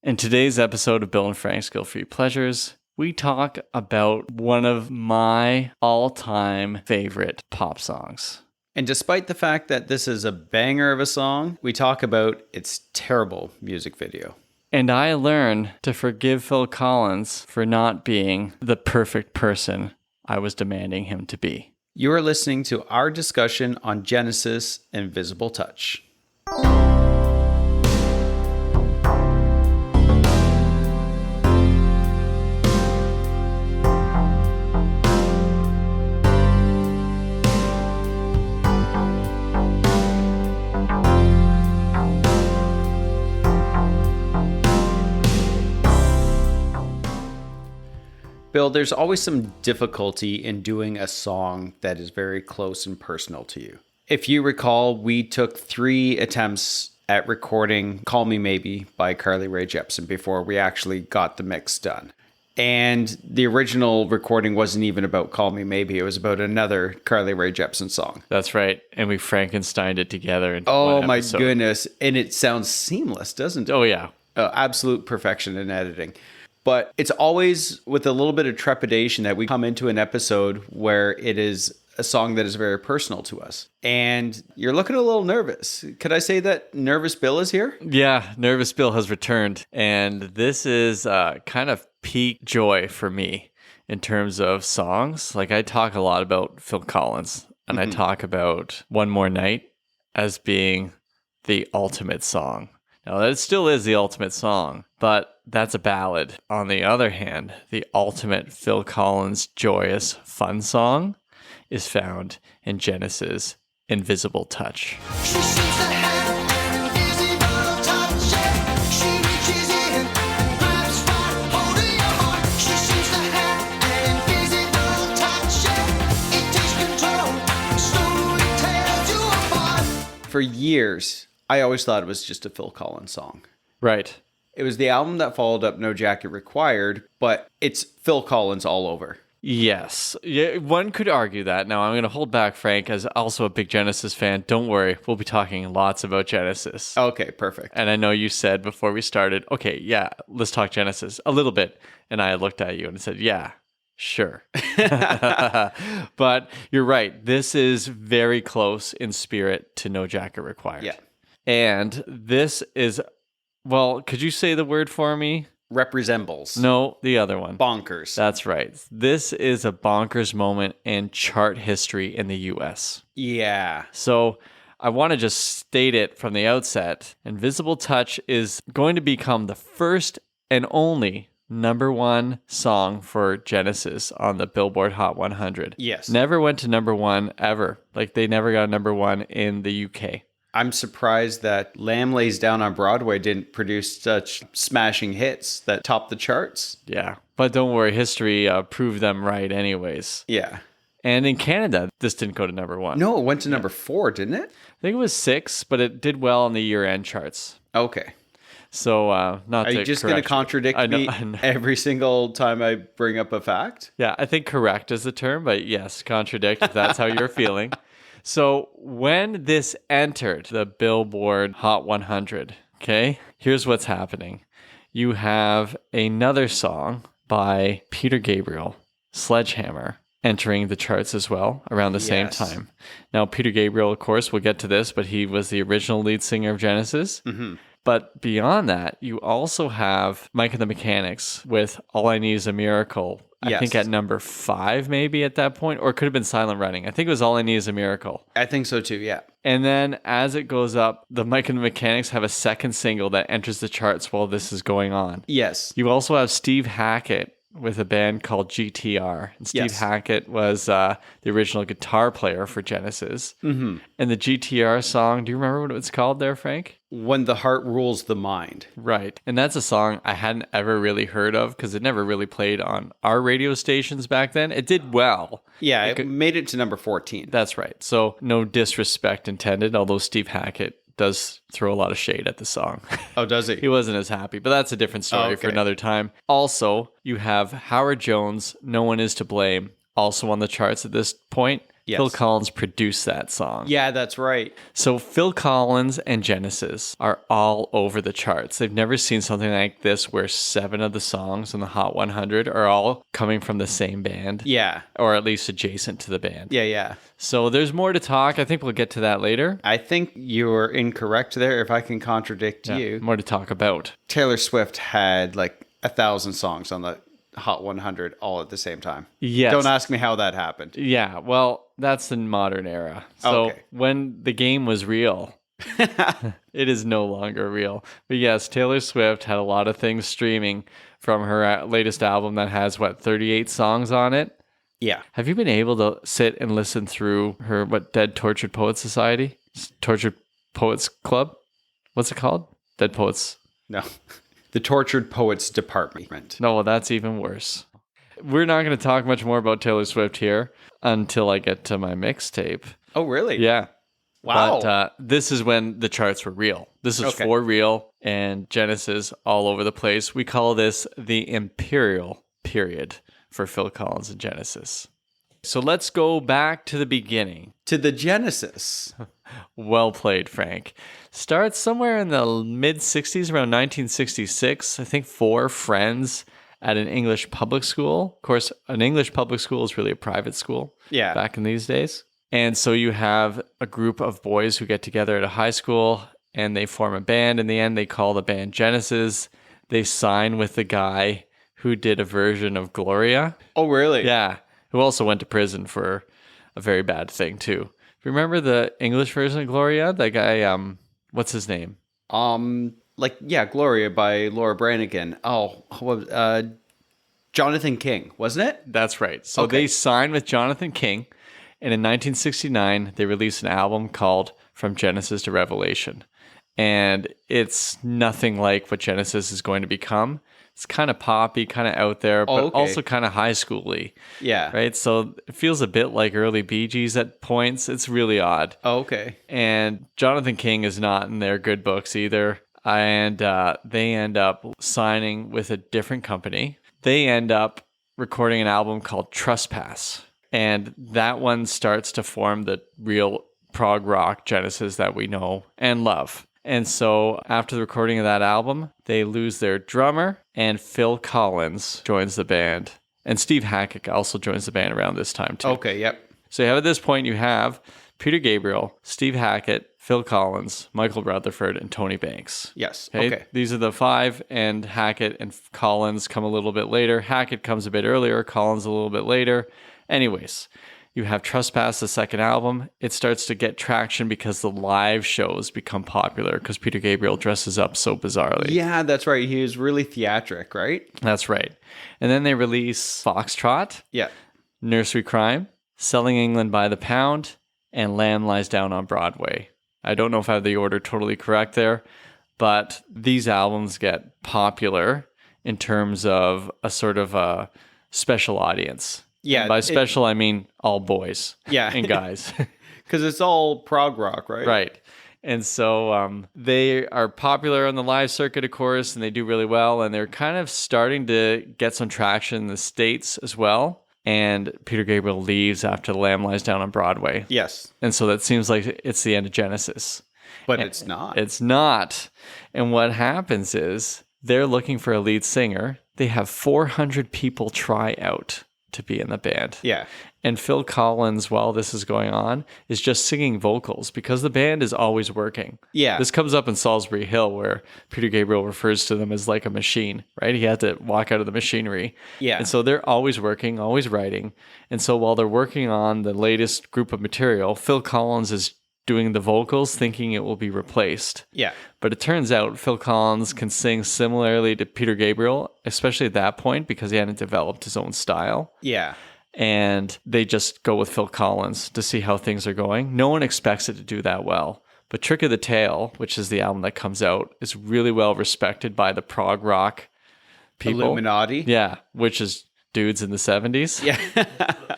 In today's episode of Bill and Frank's Guilt-Free Pleasures, we talk about one of my all-time favorite pop songs. And despite the fact that this is a banger of a song, we talk about its terrible music video. And I learn to forgive Phil Collins for not being the perfect person I was demanding him to be. You are listening to our discussion on Genesis Invisible Touch. Bill, there's always some difficulty in doing a song that is very close and personal to you. If you recall, we took 3 attempts at recording Call Me Maybe by Carly Rae Jepsen before we actually got the mix done. And the original recording wasn't even about Call Me Maybe. It was about another Carly Rae Jepsen song. That's right. And we Frankensteined it together into one Oh episode. my goodness. And it sounds seamless, doesn't it? Oh yeah. Absolute perfection in editing. But it's always with a little bit of trepidation that we come into an episode where it is a song that is very personal to us. And you're looking a little nervous. Could I say that Nervous Bill is here? Yeah, Nervous Bill has returned. And this is kind of peak joy for me in terms of songs. Like I talk a lot about Phil Collins and I talk about One More Night as being the ultimate song. Now, that still is the ultimate song, but that's a ballad. On the other hand, the ultimate Phil Collins joyous fun song is found in Genesis Invisible Touch. She seems to have an invisible touch, yeah. She reaches in, grabs right hold of your heart. She seems to have an invisible touch, yeah. It takes control, slowly tears you apart. For years, I always thought it was just a Phil Collins song. Right. It was the album that followed up No Jacket Required, but it's Phil Collins all over. Yes. Yeah, one could argue that. Now, I'm going to hold back, Frank, as also a big Genesis fan. Don't worry. We'll be talking lots about Genesis. Okay, perfect. And I know you said before we started, okay, yeah, let's talk Genesis a little bit. And I looked at you and said, yeah, sure. But you're right. This is very close in spirit to No Jacket Required. Yeah. And this is, well, could you say the word for me? Represembles. No, the other one. Bonkers. That's right. This is a bonkers moment in chart history in the US. Yeah. So I want to just state it from the outset. Invisible Touch is going to become the first and only #1 song for Genesis on the Billboard Hot 100. Yes. Never went to #1 ever. Like they never got #1 in the UK. I'm surprised that Lamb Lays Down on Broadway didn't produce such smashing hits that topped the charts. Yeah. But don't worry, history proved them right anyways. Yeah. And in Canada, this didn't go to #1. No, it went to number 4, didn't it? I think it was 6, but it did well on the year-end charts. Okay. So not Are to you just going to correct contradict I know- me I know. every single time I bring up a fact? Yeah, I think correct is the term, but yes, contradict if that's how you're feeling. So when this entered the Billboard Hot 100, okay, here's what's happening. You have another song by Peter Gabriel, Sledgehammer, entering the charts as well around the same Yes. time. Now, Peter Gabriel, of course, we'll get to this, but he was the original lead singer of Genesis. Mm-hmm. But beyond that, you also have Mike and the Mechanics with All I Need Is a Miracle. I Yes. think at number 5 maybe at that point, or it could have been Silent Running. I think it was All I Need Is a Miracle. I think so too, yeah. And then as it goes up, the Mike and the Mechanics have a second single that enters the charts while this is going on. Yes. You also have Steve Hackett with a band called GTR. And Steve Yes. Hackett was the original guitar player for Genesis. Mm-hmm. And the GTR song, do you remember what it was called there, Frank? When the Heart Rules the Mind. Right. And that's a song I hadn't ever really heard of because it never really played on our radio stations back then. It did well. Yeah, it made it to number 14. That's right. So no disrespect intended, although Steve Hackett does throw a lot of shade at the song. Oh, does he? He wasn't as happy, but that's a different story for Okay. another time. Also, you have Howard Jones, No One Is to Blame, also on the charts at this point. Yes. Phil Collins produced that song. Yeah, that's right. So Phil Collins and Genesis are all over the charts. They've never seen something like this where 7 of the songs in the Hot 100 are all coming from the same band. Yeah. Or at least adjacent to the band. Yeah. So there's more to talk. I think we'll get to that later. I think you're incorrect there if I can contradict you. More to talk about. Taylor Swift had like 1,000 songs on the Hot 100 all at the same time. Yes. Don't ask me how that happened. Yeah, well, that's the modern era. So Okay. when the game was real, it is no longer real. But yes, Taylor Swift had a lot of things streaming from her latest album that has, 38 songs on it? Yeah. Have you been able to sit and listen through her, Dead Tortured Poets Society? Tortured Poets Club? What's it called? Dead Poets. No. The Tortured Poets Department. No, well, that's even worse. We're not going to talk much more about Taylor Swift here until I get to my mixtape. Oh, really? Yeah. Wow. But this is when the charts were real. This is Okay. for real, and Genesis all over the place. We call this the Imperial period for Phil Collins and Genesis. So let's go back to the beginning. To the Genesis. Well played, Frank. Starts somewhere in the mid-60s, around 1966. I think 4 friends at an English public school. Of course, an English public school is really a private school back in these days. And so you have a group of boys who get together at a high school and they form a band. In the end, they call the band Genesis. They sign with the guy who did a version of Gloria. Oh, really? Yeah, who also went to prison for a very bad thing too. Remember the English version of Gloria? That guy, what's his name? Gloria by Laura Branigan. Jonathan King, wasn't it? That's right. So Okay. they signed with Jonathan King, and in 1969, they released an album called From Genesis to Revelation. And it's nothing like what Genesis is going to become. It's kind of poppy, kind of out there, but okay. also kind of high schooly, Yeah. right? So it feels a bit like early Bee Gees at points. It's really odd. Oh, okay. And Jonathan King is not in their good books either. And they end up signing with a different company. They end up recording an album called Trespass. And that one starts to form the real prog rock Genesis that we know and love. And so after the recording of that album, they lose their drummer, and Phil Collins joins the band. And Steve Hackett also joins the band around this time too. Okay, yep. So you have at this point, you have Peter Gabriel, Steve Hackett, Phil Collins, Michael Rutherford, and Tony Banks. Yes. Okay? Okay. These are the 5, and Hackett and Collins come a little bit later. Hackett comes a bit earlier, Collins a little bit later. Anyways, you have Trespass, the second album. It starts to get traction because the live shows become popular because Peter Gabriel dresses up so bizarrely. Yeah, that's right. He was really theatric, right? That's right. And then they release Foxtrot, Yeah. Nursery Crime, Selling England by the Pound, and Lamb Lies Down on Broadway. I don't know if I have the order totally correct there, but these albums get popular in terms of a sort of a special audience. Yeah, And by it- special, I mean all boys Yeah. and guys. Because it's all prog rock, right? Right. And so they are popular on the live circuit, of course, and they do really well. And they're kind of starting to get some traction in the States as well. And Peter Gabriel leaves after The Lamb Lies Down on Broadway. Yes. And so that seems like it's the end of Genesis. But it's not. It's not. And what happens is they're looking for a lead singer. They have 400 people try out to be in the band. Yeah. And Phil Collins, while this is going on, is just singing vocals because the band is always working. Yeah. This comes up in Salisbury Hill where Peter Gabriel refers to them as like a machine, right? He had to walk out of the machinery. Yeah. And so they're always working, always writing. And so while they're working on the latest group of material, Phil Collins is doing the vocals thinking it will be replaced. Yeah. But it turns out Phil Collins can sing similarly to Peter Gabriel, especially at that point because he hadn't developed his own style. Yeah. And they just go with Phil Collins to see how things are going. No one expects it to do that well. But Trick of the Tail, which is the album that comes out, is really well respected by the prog rock people. Illuminati. Yeah, which is dudes in the 70s. Yeah.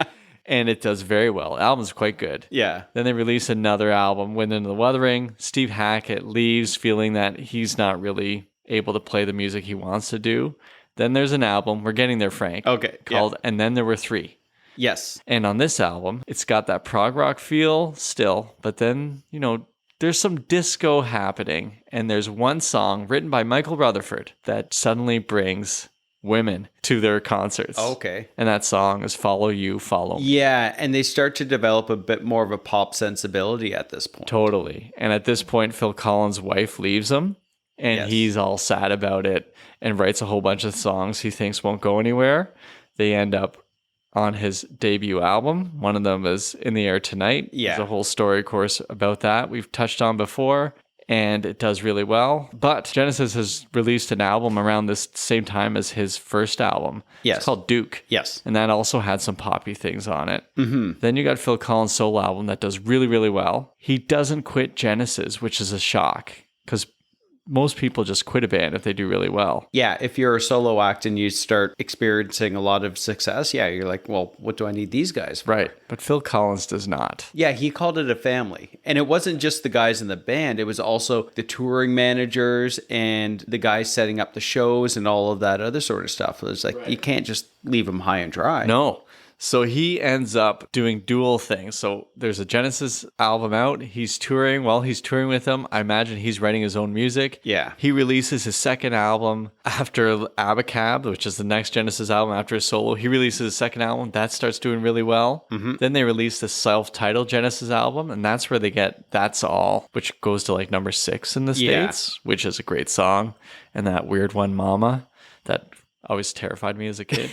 And it does very well. The album's quite good. Yeah. Then they release another album, Wind into the Wuthering. Steve Hackett leaves feeling that he's not really able to play the music he wants to do. Then there's an album, we're getting there, Frank. Okay, yeah. Called And Then There Were Three. Yes. And on this album, it's got that prog rock feel still, but then, there's some disco happening. And there's one song written by Michael Rutherford that suddenly brings women to their concerts. Okay. And that song is Follow You, Follow Me. Yeah, and they start to develop a bit more of a pop sensibility at this point. Totally. And at this point, Phil Collins' wife leaves him, and Yes. he's all sad about it and writes a whole bunch of songs he thinks won't go anywhere. They end up on his debut album. One of them is In the Air Tonight. Yeah. There's a whole story course about that we've touched on before, and it does really well. But Genesis has released an album around this same time as his first album. Yes. It's called Duke. Yes. And that also had some poppy things on it. Mm-hmm. Then you got Phil Collins' solo album that does really, really well. He doesn't quit Genesis, which is a shock because most people just quit a band if they do really well. Yeah, if you're a solo act and you start experiencing a lot of success, yeah, you're like, well, what do I need these guys for? Right. But Phil Collins does not. Yeah, he called it a family. And it wasn't just the guys in the band, it was also the touring managers and the guys setting up the shows and all of that other sort of stuff. It's like, you can't just leave them high and dry. No. So he ends up doing dual things. So there's a Genesis album out. He's touring. While he's touring with them, I imagine he's writing his own music. Yeah. He releases his second album after Abacab, which is the next Genesis album after his solo. He releases his second album. That starts doing really well. Mm-hmm. Then they release the self-titled Genesis album, and that's where they get That's All, which goes to like number 6 in the Yeah. States, which is a great song. And that weird one, Mama, that always terrified me as a kid.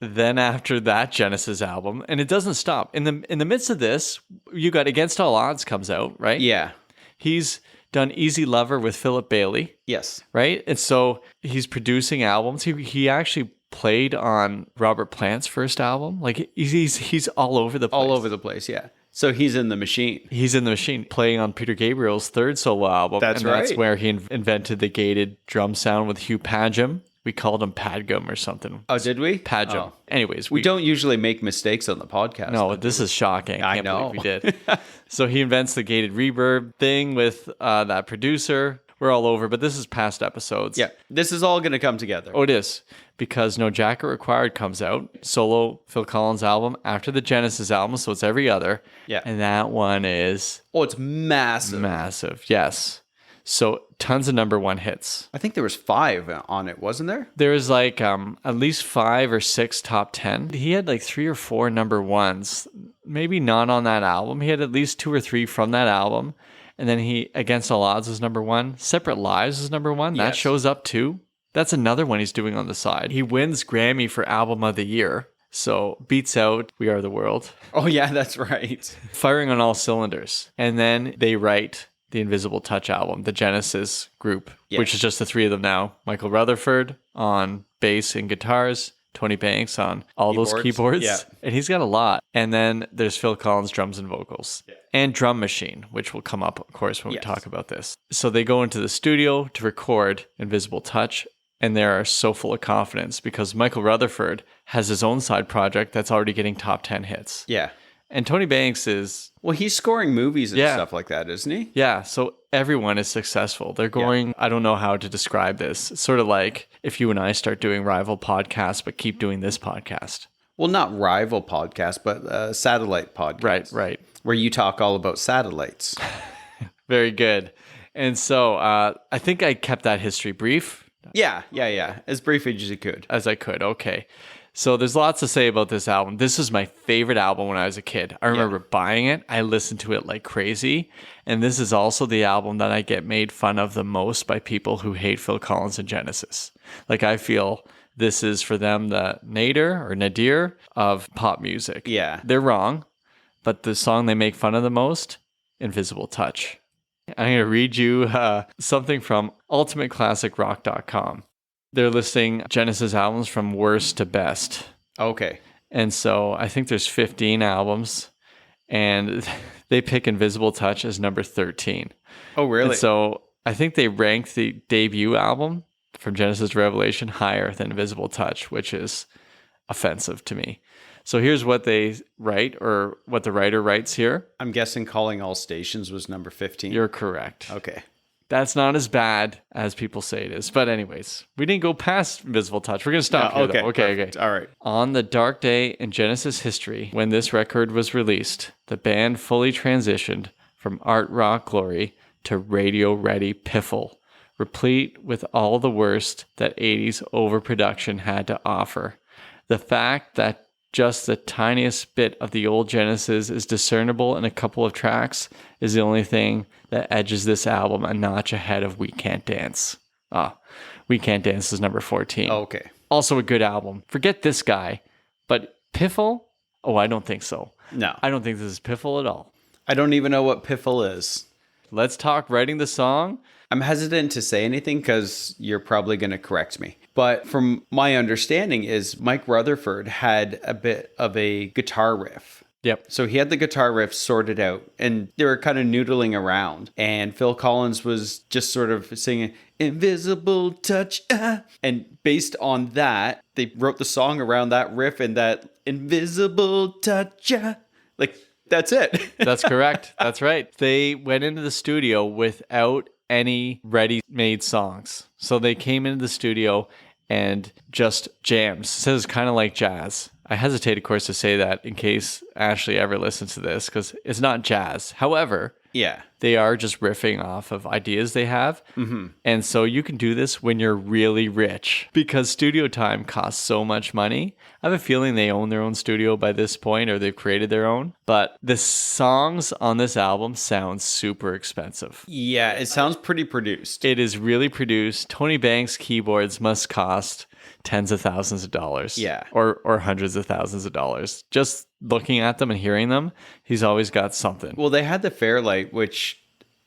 Then after that Genesis album, and it doesn't stop. In the midst of this, you got Against All Odds comes out, right? Yeah. He's done Easy Lover with Philip Bailey, Yes. right? And so he's producing albums. He actually played on Robert Plant's first album. Like he's all over the place. All over the place, yeah. So he's in the machine. He's in the machine playing on Peter Gabriel's third solo album. That's and That's right. where he invented the gated drum sound with Hugh Padgham. We called him Padgham or something. Oh, did we? Padgham. Oh. Anyways, We don't usually make mistakes on the podcast. No, this is shocking. I Can't know. believe we did. So he invents the gated reverb thing with that producer. We're all over, but this is past episodes. Yeah, this is all going to come together. Oh, it is. Because No Jacket Required comes out, solo Phil Collins album after the Genesis album, so it's every other. Yeah. And that one is Oh, it's massive. massive. Yes. So tons of number 1 hits. I think there was 5 on it, wasn't there? There's like at least 5 or 6 top 10. He had like 3 or 4 number 1s. Maybe not on that album. He had at least 2 or 3 from that album. And then he Against All Odds is number 1. Separate Lives is number 1. That Yes. shows up too. That's another one he's doing on the side. He wins Grammy for Album of the Year. So beats out We Are the World. Oh, yeah, that's right. Firing on all cylinders. And then they write the Invisible Touch album, the Genesis group, Yeah. which is just the 3 of them now. Michael Rutherford on bass and guitars, Tony Banks on all those keyboards. Yeah. And he's got a lot. And then there's Phil Collins drums and vocals. And Drum Machine, which will come up, of course, when Yes. we talk about this. So they go into the studio to record Invisible Touch, and they are so full of confidence because Michael Rutherford has his own side project that's already getting top 10 hits. Yeah. And Tony Banks is Well, he's scoring movies and Yeah. stuff like that, isn't he? Yeah, so everyone is successful. They're going, I don't know how to describe this. It's sort of like if you and I start doing rival podcasts, but keep doing this podcast. Well, not rival podcast, but satellite podcast. Right. Where you talk all about satellites. Very good. And so I think I kept that history brief Yeah. As brief as you could. as I could. Okay. So there's lots to say about this album. This is my favorite album when I was a kid. I remember buying it. I listened to it like crazy. And this is also the album that I get made fun of the most by people who hate Phil Collins and Genesis. Like I feel this is for them the nadir of pop music. Yeah. They're wrong, but the song they make fun of the most, Invisible Touch. I'm going to read you something from ultimateclassicrock.com. They're listing Genesis albums from worst to best. Okay. And so I think there's 15 albums, and they pick Invisible Touch as number 13. Oh, really? And so I think they ranked the debut album from Genesis to Revelation higher than Invisible Touch, which is offensive to me. So here's what they write, or what the writer writes here. I'm guessing Calling All Stations was number 15. You're correct. Okay. That's not as bad as people say it is. But anyways, we didn't go past Invisible Touch. We're going to stop here, though. Okay. perfect. All right. On the dark day in Genesis history, when this record was released, the band fully transitioned from art rock glory to radio-ready piffle, replete with all the worst that 80s overproduction had to offer. The fact that just the tiniest bit of the old Genesis is discernible in a couple of tracks is the only thing that edges this album a notch ahead of We Can't Dance. We Can't Dance is number 14. Okay. Also a good album. Forget this guy. But Piffle? Oh, I don't think so. No. I don't think this is Piffle at all. I don't even know what piffle is. Let's talk writing the song. I'm hesitant to say anything because you're probably going to correct me. But from my understanding is Mike Rutherford had a bit of a guitar riff. Yep. So he had the guitar riff sorted out and they were kind of noodling around. And Phil Collins was just sort of singing, Invisible Touch. And based on that, they wrote the song around that riff and that Invisible Touch. Like, that's it. That's correct. That's right. They went into the studio without any ready-made songs. So they came into the studio and just jams. So it's kind of like jazz. I hesitate, of course, to say that in case Ashley ever listens to this, because it's not jazz. However, Yeah. they are just riffing off of ideas they have. Mm-hmm. And so you can do this when you're really rich because studio time costs so much money. I have a feeling they own their own studio by this point or they've created their own. But the songs on this album sound super expensive. Yeah, it sounds pretty produced. It is really produced. Tony Banks keyboards must cost tens of thousands of dollars. Yeah. Or hundreds of thousands of dollars. Just looking at them and hearing them, he's always got something. Well, they had the Fairlight, which,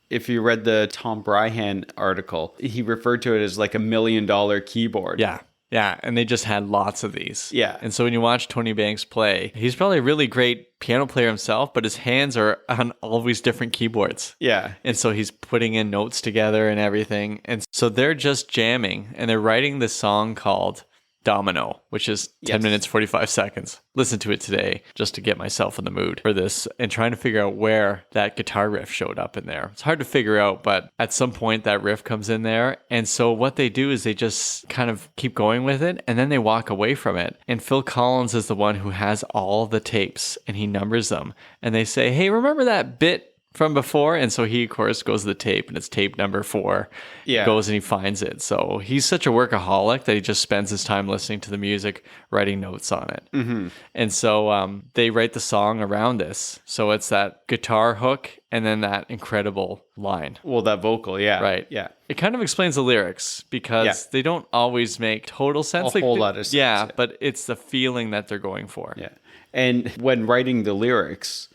if you read the Tom Bryhan article, he referred to it as like $1 million keyboard. Yeah. Yeah. And they just had lots of these. Yeah. And so when you watch Tony Banks play, he's probably a really great piano player himself, but his hands are on always different keyboards. Yeah. And so he's putting in notes together and everything. And so they're just jamming and they're writing this song called Domino, which is 10 Yes. minutes, 45 seconds. Listen to it today just to get myself in the mood for this and trying to figure out where that guitar riff showed up in there. It's hard to figure out, but at some point that riff comes in there. And so what they do is they just kind of keep going with it and then they walk away from it. And Phil Collins is the one who has all the tapes and he numbers them. And they say, hey, remember that bit from before? And so he, of course, goes to the tape and it's tape number 4. Yeah. Goes and he finds it. So he's such a workaholic that he just spends his time listening to the music, writing notes on it. Mm-hmm. And so they write the song around this. So it's that guitar hook and then that incredible line. Well, that vocal, yeah. Right. Yeah. It kind of explains the lyrics because Yeah. they don't always make total sense. A whole lot of sense, Yeah, yeah. but it's the feeling that they're going for. Yeah. And when writing the lyrics,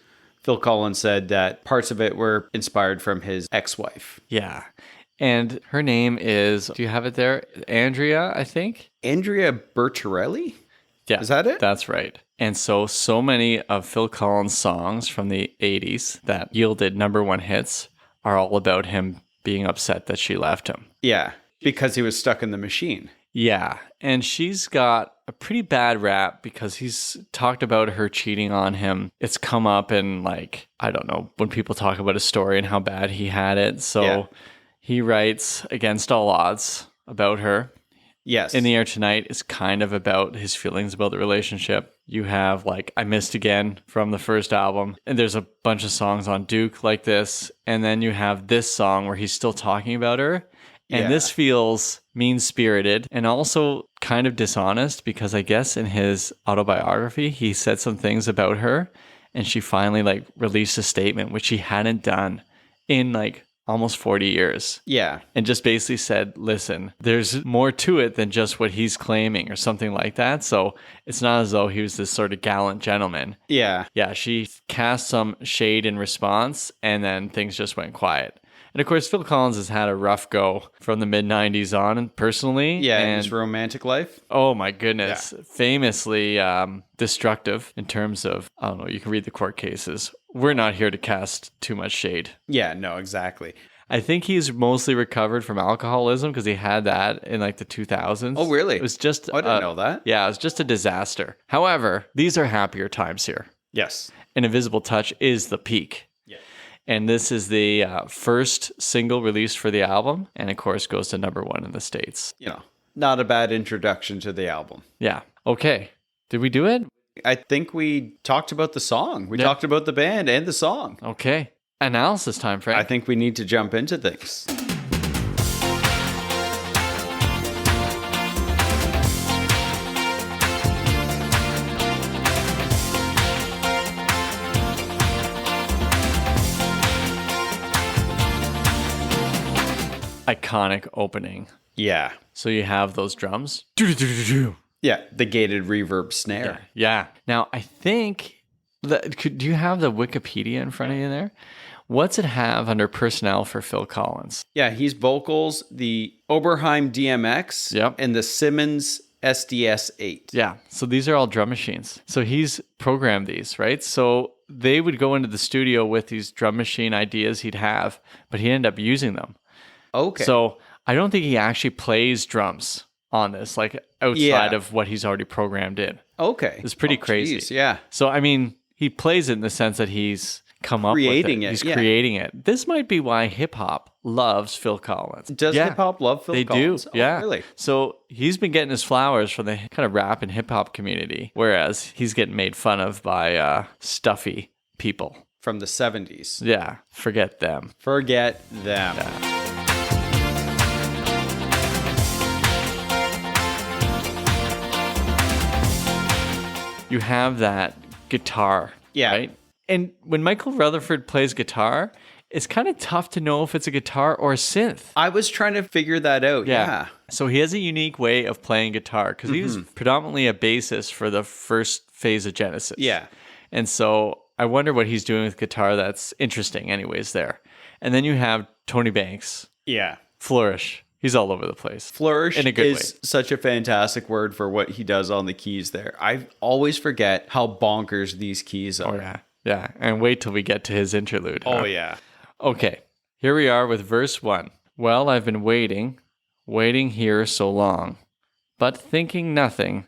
Phil Collins said that parts of it were inspired from his ex-wife. Yeah. And her name is, do you have it there? Andrea, I think? Andrea Bertarelli? Yeah. Is that it? That's right. And so many of Phil Collins' songs from the 80s that yielded number 1 hits are all about him being upset that she left him. Yeah. Because he was stuck in the machine. Yeah. And she's got a pretty bad rap because he's talked about her cheating on him. It's come up in like, I don't know, when people talk about a story and how bad he had it. So Yeah. he writes Against All Odds about her. Yes. In the Air Tonight is kind of about his feelings about the relationship. You have like I Missed Again from the first album. And there's a bunch of songs on Duke like this. And then you have this song where he's still talking about her. And Yeah. this feels mean-spirited and also kind of dishonest because I guess in his autobiography, he said some things about her and she finally like released a statement, which she hadn't done in like almost 40 years. Yeah. And just basically said, listen, there's more to it than just what he's claiming or something like that. So it's not as though he was this sort of gallant gentleman. Yeah. Yeah, she cast some shade in response and then things just went quiet. And of course, Phil Collins has had a rough go from the mid-90s on personally. Yeah. In And his romantic life. oh my goodness, famously destructive in terms of, I don't know, you can read the court cases. We're not here to cast too much shade. Yeah. No, exactly. I think he's mostly recovered from alcoholism because he had that in like the 2000s. Oh, really? It was just... I didn't know that. Yeah, it was just a disaster. However, these are happier times here. Yes. And Invisible Touch is the peak. Yeah. And this is the first single released for the album. And of course, goes to #1 in the States. You know, not a bad introduction to the album. Yeah. Okay. Did we do it? I think we talked about the song. We talked about the band and the song. Okay. Analysis time, Frank. I think we need to jump into things. Iconic opening. Yeah. So you have those drums. Do-do-do-do-do. Yeah, the gated reverb snare. Yeah. Now, I think do you have the Wikipedia in front of you there? What's it have under personnel for Phil Collins? Yeah, he's vocals, the Oberheim DMX, Yep. and the Simmons SDS8. Yeah. So these are all drum machines. So he's programmed these, right? So they would go into the studio with these drum machine ideas he'd have, but he ended up using them. Okay. So I don't think he actually plays drums on this, like outside of what he's already programmed in. Okay. It's pretty crazy. Geez, yeah. So, I mean, he plays it in the sense that he's come up Creating with it. it, He's yeah. creating it. This might be why hip hop loves Phil Collins. Does hip hop love Phil They Collins? do. Oh, Yeah. really? So he's been getting his flowers from the kind of rap and hip hop community, whereas he's getting made fun of by stuffy people. From the 70s. Yeah. Forget them. Forget them. You have that guitar. Yeah. Right? And when Michael Rutherford plays guitar, it's kind of tough to know if it's a guitar or a synth. I was trying to figure that out. Yeah. So he has a unique way of playing guitar because he was predominantly a bassist for the first phase of Genesis. Yeah. And so I wonder what he's doing with guitar that's interesting anyways there. And then you have Tony Banks, Yeah. Flourish. He's all over the place. Flourish In a good is such a fantastic word for what he does on the keys there. I always forget how bonkers these keys are. Oh, yeah. Yeah. And wait till we get to his interlude. Oh, yeah. Okay, here we are with verse 1. Well, I've been waiting here so long, but thinking nothing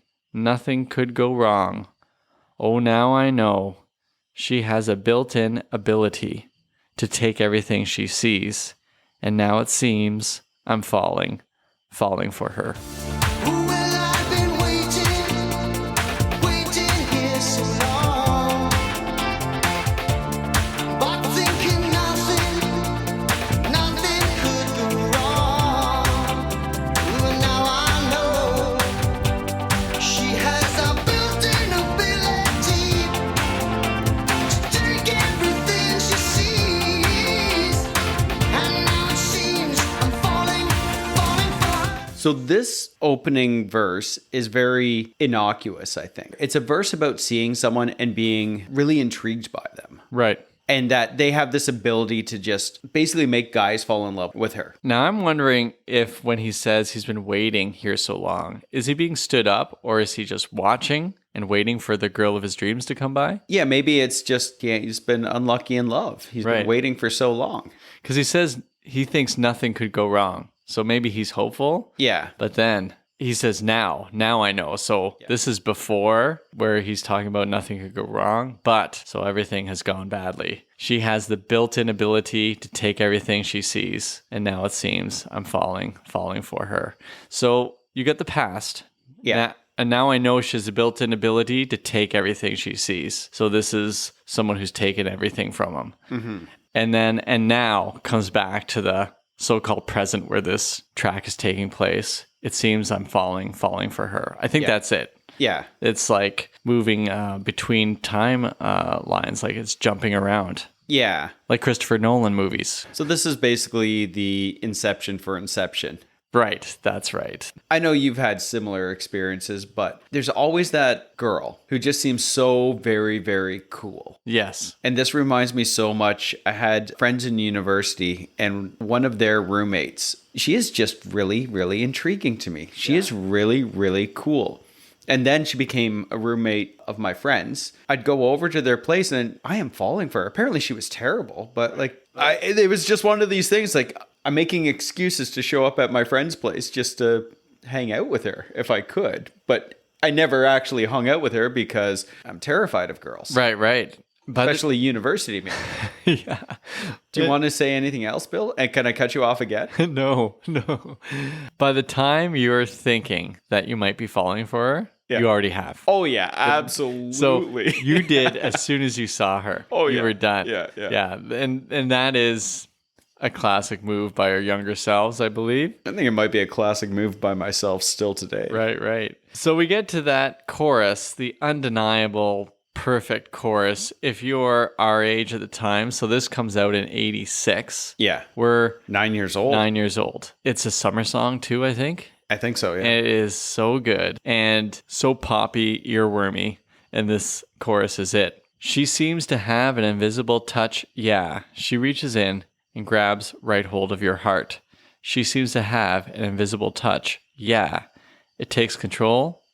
could go wrong. Oh, now I know she has a built-in ability to take everything she sees, and now it seems I'm falling for her. Well, I've been waiting here so long, but thinking nothing could go wrong. Well, now I know she has a built-in ability to take everything she sees, and now it seems I'm falling for her. So this opening verse is very innocuous, I think. It's a verse about seeing someone and being really intrigued by them. Right. And that they have this ability to just basically make guys fall in love with her. Now, I'm wondering if when he says he's been waiting here so long, is he being stood up or is he just watching and waiting for the girl of his dreams to come by? Yeah, maybe it's just he's been unlucky in love. He's Right. been waiting for so long. Because he says he thinks nothing could go wrong. So maybe he's hopeful. Yeah. But then he says, now I know. So this is before where he's talking about nothing could go wrong. But so everything has gone badly. She has the built-in ability to take everything she sees. And now it seems I'm falling for her. So you get the past. Yeah. And now I know she has a built-in ability to take everything she sees. So this is someone who's taken everything from him. Mm-hmm. And now comes back to the so-called present where this track is taking place. It seems I'm falling for her. I think that's it. Yeah. It's like moving between time lines, like it's jumping around, Yeah. like Christopher Nolan movies. So this is basically the Inception for Inception. Right, that's right. I know you've had similar experiences, but there's always that girl who just seems so very, very cool. Yes. And this reminds me so much. I had friends in university, and one of their roommates, she is just really, really intriguing to me. She is really, really cool. And then she became a roommate of my friends. I'd go over to their place and I am falling for her. Apparently she was terrible, but it was just one of these things. Like, I'm making excuses to show up at my friend's place just to hang out with her if I could. But I never actually hung out with her because I'm terrified of girls. Right. especially university music. Yeah. Do you want to say anything else, Bill? And can I cut you off again? No. By the time you're thinking that you might be falling for her, you already have. Oh, yeah, absolutely. So you did as soon as you saw her. Oh, You yeah. were done. Yeah. And that is a classic move by our younger selves, I believe. I think it might be a classic move by myself still today. Right. So we get to that chorus, the undeniable, perfect chorus. If you're our age at the time, so this comes out in 86. Yeah. We're 9 years old. 9 years old. It's a summer song too, I think. I think so, yeah. It is so good and so poppy, earwormy, and this chorus is it. She seems to have an invisible touch, yeah. She reaches in and grabs right hold of your heart. She seems to have an invisible touch, yeah. It takes control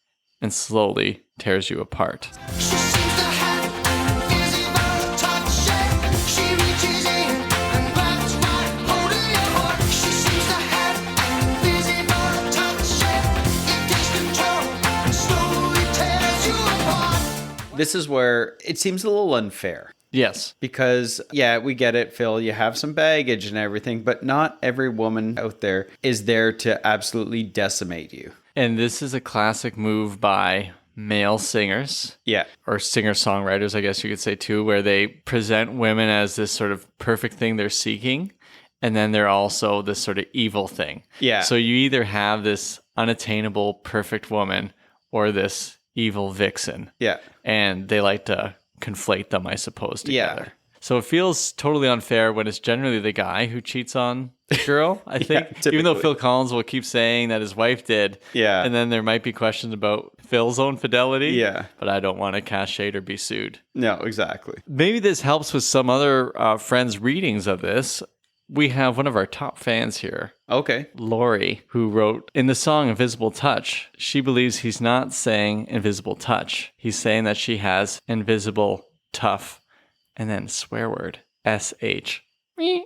and slowly tears you apart. She seems to have an invisible touch, yeah. She reaches in and grabs right hold of your heart. She seems to have an invisible touch, yeah. It takes control and slowly tears you apart. This is where it seems a little unfair. Yes. Because, yeah, we get it, Phil. You have some baggage and everything, but not every woman out there is there to absolutely decimate you. And this is a classic move by male singers. Yeah. Or singer-songwriters, I guess you could say too, where they present women as this sort of perfect thing they're seeking, and then they're also this sort of evil thing. Yeah. So you either have this unattainable, perfect woman or this evil vixen. Yeah. And they like to conflate them, I suppose, together. Yeah. So it feels totally unfair when it's generally the guy who cheats on the girl, I think. Even though typically. Phil Collins will keep saying that his wife did. Yeah. And then there might be questions about Phil's own fidelity. Yeah. But I don't want to cast shade or be sued. No, exactly. Maybe this helps with some other friends' readings of this. We have one of our top fans here, Okay. Lori, who wrote, in the song Invisible Touch, she believes he's not saying invisible touch. He's saying that she has invisible tough, and then swear word, S-H-T.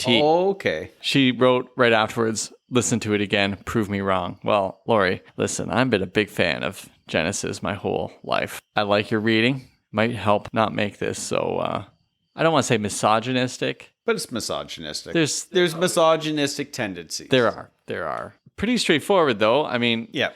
Okay. She wrote right afterwards, listen to it again, prove me wrong. Well, Lori, listen, I've been a big fan of Genesis my whole life. I like your reading. Might help not make this so, I don't want to say misogynistic. But it's misogynistic. There's misogynistic tendencies. There are. Pretty straightforward, though. I mean, Yeah.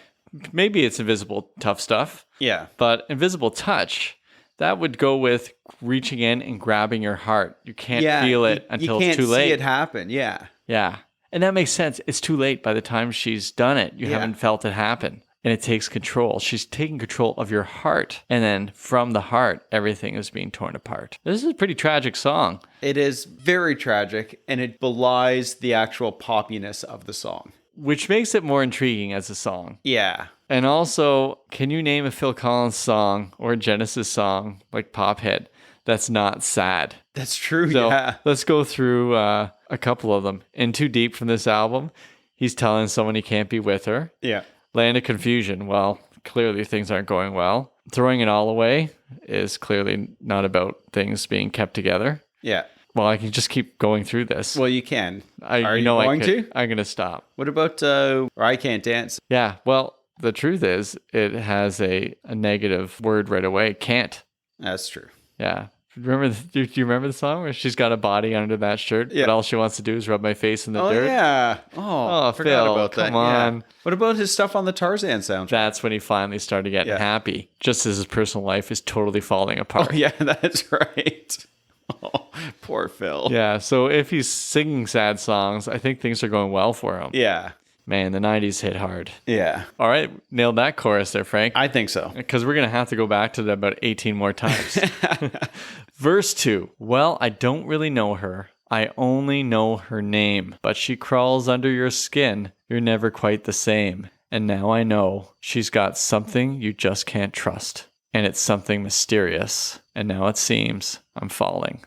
maybe it's invisible tough stuff, Yeah. but invisible touch, that would go with reaching in and grabbing your heart. You can't feel it until it's too You late. can't see it happen. Yeah. Yeah. And that makes sense. It's too late by the time she's done it. You haven't felt it happen. And it takes control. She's taking control of your heart. And then from the heart, everything is being torn apart. This is a pretty tragic song. It is very tragic, and it belies the actual poppiness of the song. Which makes it more intriguing as a song. Yeah. And also, can you name a Phil Collins song or a Genesis song like Pophead that's not sad? That's true. So Yeah. let's go through a couple of them. In Too Deep from this album, he's telling someone he can't be with her. Yeah. Land of Confusion, well, clearly things aren't going well. Throwing It All Away is clearly not about things being kept together. Yeah. Well, I can just keep going through this. Well, you can. Are you I going could. to? I'm going to stop. What about or I Can't Dance? Yeah, well, the truth is it has a negative word right away. Can't. That's true. Yeah. Do you remember the song where she's got a body under that shirt, Yeah. but all she wants to do is rub my face in the Oh, dirt? yeah. Oh, I forgot Phil, about that. come on. Yeah. What about his stuff on the Tarzan soundtrack? That's when he finally started getting Yeah. happy, just as his personal life is totally falling apart. Oh, yeah, that's right. Oh, poor Phil. Yeah, so if he's singing sad songs, I think things are going well for him. Yeah. Man, the 90s hit hard. Yeah. All right, nailed that chorus there, Frank. I think so. Because we're going to have to go back to that about 18 more times. Verse 2. Well, I don't really know her. I only know her name. But she crawls under your skin. You're never quite the same. And now I know she's got something you just can't trust. And it's something mysterious. And now it seems I'm falling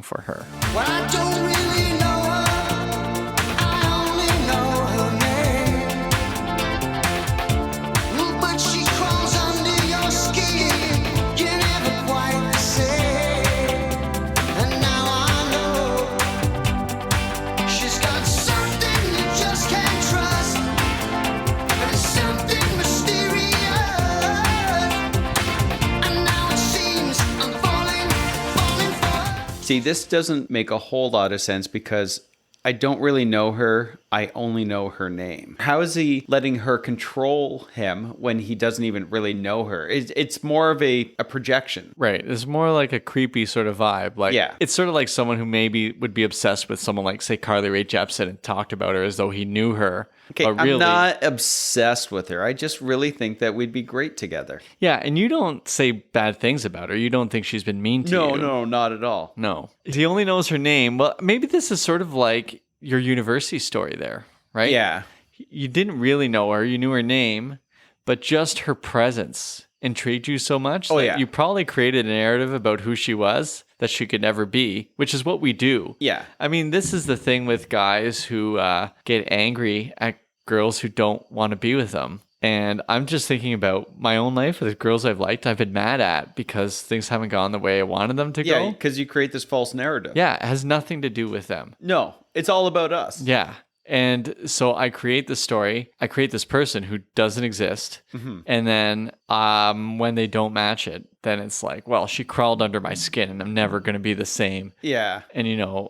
for her. Well, I don't really know her. I only know her name. But she crawls under your skin. You're never quite the same. And now I know she's got something you just can't trust. And it's something mysterious. And now it seems I'm falling See, this doesn't make a whole lot of sense because I don't really know her. I only know her name. How is he letting her control him when he doesn't even really know her? It's more of a projection. Right. It's more like a creepy sort of vibe. Like, Yeah. it's sort of like someone who maybe would be obsessed with someone like, say, Carly Rae Jepsen and talked about her as though he knew her. Okay, but really, I'm not obsessed with her. I just really think that we'd be great together. Yeah, and you don't say bad things about her. You don't think she's been mean to you. No, not at all. No. He only knows her name. Well, maybe this is sort of like your university story there, right? Yeah. You didn't really know her. You knew her name, but just her presence intrigued you so much that yeah. you probably created a narrative about who she was that she could never be, which is what we do. Yeah. I mean, this is the thing with guys who get angry at girls who don't want to be with them. And I'm just thinking about my own life with the girls I've liked, I've been mad at because things haven't gone the way I wanted them to Yeah, go. because you create this false narrative. Yeah, it has nothing to do with them. No, it's all about us. Yeah. And so I create this story. I create this person who doesn't exist. Mm-hmm. And then when they don't match it, then it's like, well, she crawled under my skin and I'm never going to be the same. Yeah. And,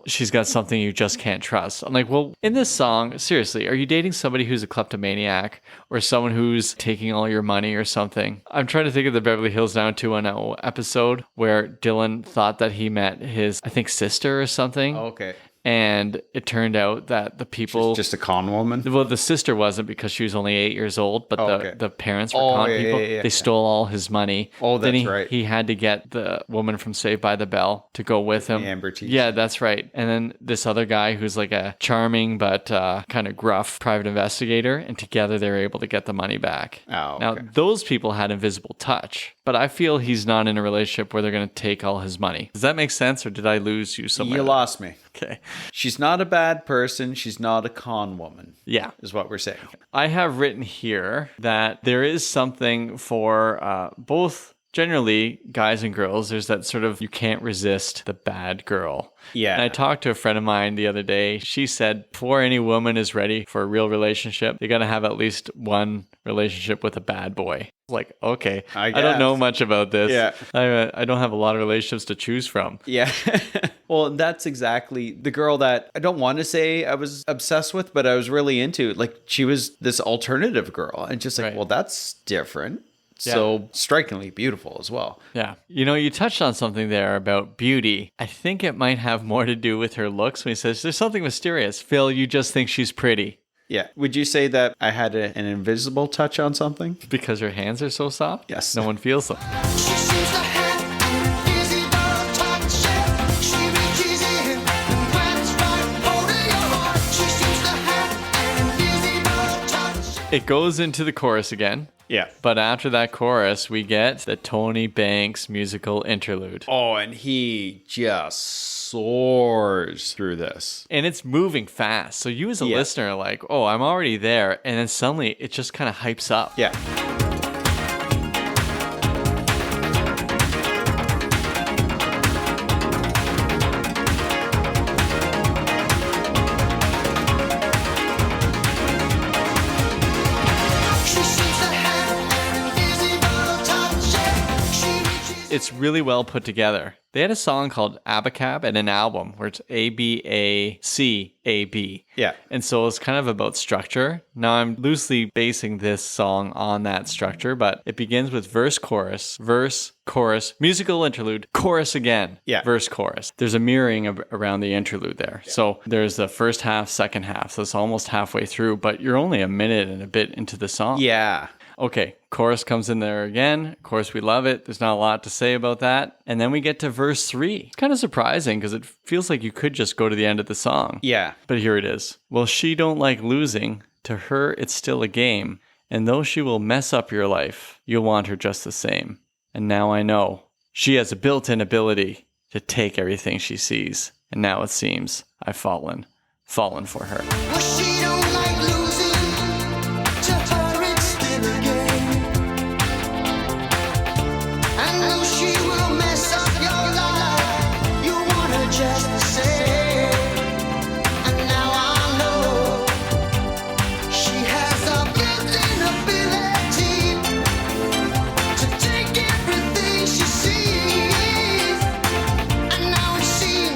she's got something you just can't trust. I'm like, well, in this song, seriously, are you dating somebody who's a kleptomaniac or someone who's taking all your money or something? I'm trying to think of the Beverly Hills 90210 episode where Dylan thought that he met his, I think, sister or something. Okay. And it turned out that the people... Just a con woman. Well, the sister wasn't because she was only 8 years old, but okay. the parents were con people. They stole all his money. Oh, then that's right. He had to get the woman from Saved by the Bell to go with him. The Amber teacher. Yeah, that's right. And then this other guy who's like a charming but kind of gruff private investigator, and together they were able to get the money back. Oh, okay. Now, those people had invisible touch, but I feel he's not in a relationship where they're going to take all his money. Does that make sense, or did I lose you somewhere? You lost me. Okay. She's not a bad person. She's not a con woman. Yeah. Is what we're saying. I have written here that there is something for both generally guys and girls. There's that sort of you can't resist the bad girl. Yeah. And I talked to a friend of mine the other day. She said before any woman is ready for a real relationship, they got to have at least one relationship with a bad boy. Like, okay, I don't know much about this. Yeah. I don't have a lot of relationships to choose from. Yeah. Well, that's exactly the girl that I don't want to say I was obsessed with, but I was really into. Like, she was this alternative girl. And just like, Right. well, that's different. Yeah. So strikingly beautiful as well. Yeah. You touched on something there about beauty. I think it might have more to do with her looks when he says, there's something mysterious. Phil, you just think she's pretty. Yeah. Would you say that I had an invisible touch on something? Because her hands are so soft? Yes. No one feels them. She seems to have an invisible touch. Yeah. She reaches in and grabs right hold of your heart. She seems to have an invisible touch. It goes into the chorus again. Yeah. But after that chorus, we get the Tony Banks musical interlude. Oh, and he just soars through this. And it's moving fast. So you as a Yeah. listener are like, oh, I'm already there. And then suddenly it just kind of hypes up. Yeah. She seems to have an invisible touch. Yeah. She reaches It's really well put together. They had a song called Abacab and an album where it's A-B-A-C-A-B. Yeah. And so it's kind of about structure. Now I'm loosely basing this song on that structure, but it begins with verse, chorus, musical interlude, chorus again, Yeah. verse, chorus. There's a mirroring around the interlude there. Yeah. So there's the first half, second half. So it's almost halfway through, but you're only a minute and a bit into the song. Yeah. Okay, chorus comes in there again. Of course, we love it. There's not a lot to say about that. And then we get to verse 3. It's kind of surprising because it feels like you could just go to the end of the song. Yeah. But here it is. Well, she don't like losing. To her, it's still a game. And though she will mess up your life, you'll want her just the same. And now I know. She has a built-in ability to take everything she sees. And now it seems I've fallen for her. well, she don't like losing. To her, it's still a game. And though she will mess up your life, you want her just the same. And now I know she has a built-in ability to take everything she sees. And now it seems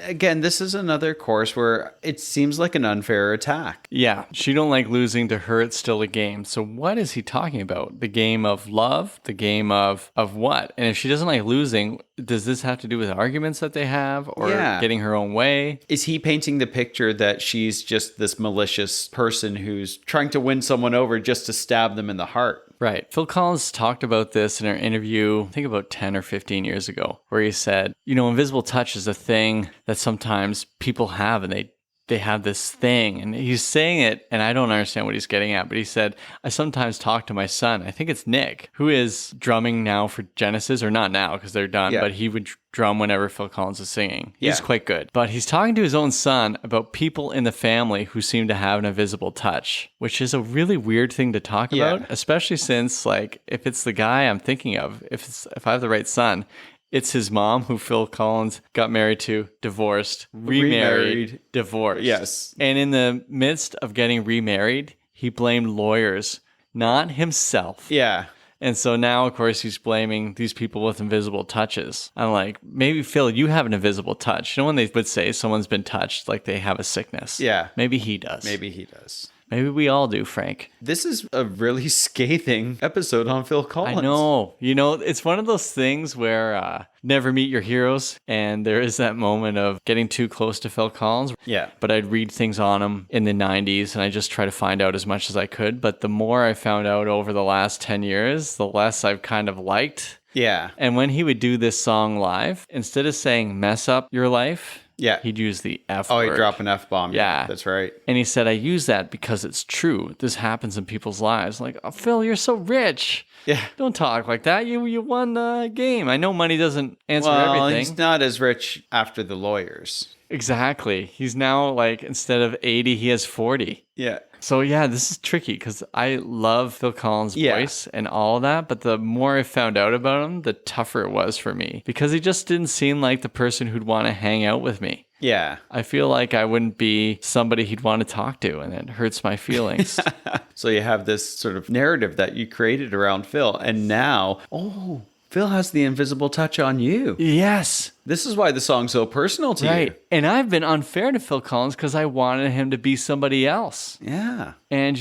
again, this is another chorus where it seems like an unfair attack. Yeah, she don't like losing. To her, it's still a game. So what is he talking about? The game of love? The game of what? And if she doesn't like losing, does this have to do with arguments that they have or Yeah. getting her own way? Is he painting the picture that she's just this malicious person who's trying to win someone over just to stab them in the heart? Right. Phil Collins talked about this in an interview, I think about 10 or 15 years ago, where he said, invisible touch is a thing that sometimes people have, and they have this thing. And he's saying it, and I don't understand what he's getting at, but he said, I sometimes talk to my son, I think it's Nick, who is drumming now for Genesis, or not now because they're done, Yeah. but he would drum whenever Phil Collins is singing. He's Yeah. quite good. But he's talking to his own son about people in the family who seem to have an invisible touch, which is a really weird thing to talk Yeah. about, especially since, like, if it's the guy I'm thinking of, if I have the right son, it's his mom who Phil Collins got married to, divorced, remarried, divorced. Yes. And in the midst of getting remarried, he blamed lawyers, not himself. Yeah. And so now, of course, he's blaming these people with invisible touches. I'm like, maybe, Phil, you have an invisible touch. When they would say someone's been touched, like they have a sickness. Yeah. Maybe he does. Maybe he does. Maybe we all do, Frank. This is a really scathing episode on Phil Collins. I know. It's one of those things where never meet your heroes. And there is that moment of getting too close to Phil Collins. Yeah. But I'd read things on him in the 90s and I just try to find out as much as I could. But the more I found out over the last 10 years, the less I've kind of liked. Yeah. And when he would do this song live, instead of saying mess up your life, Yeah. he'd use the F Oh, word. he dropped an F-bomb. Yeah. That's right. And he said, I use that because it's true. This happens in people's lives. Like, oh, Phil, you're so rich. Yeah. Don't talk like that. You won the game. I know money doesn't answer Well, everything. he's not as rich after the lawyers. Exactly. He's now, like, instead of 80, he has 40. Yeah. So, yeah, this is tricky because I love Phil Collins' Yeah. voice and all of that. But the more I found out about him, the tougher it was for me because he just didn't seem like the person who'd want to hang out with me. Yeah. I feel like I wouldn't be somebody he'd want to talk to, and it hurts my feelings. So you have this sort of narrative that you created around Phil. And now, Phil has the invisible touch on you. Yes. This is why the song's so personal to Right. you. And I've been unfair to Phil Collins because I wanted him to be somebody else. Yeah. And,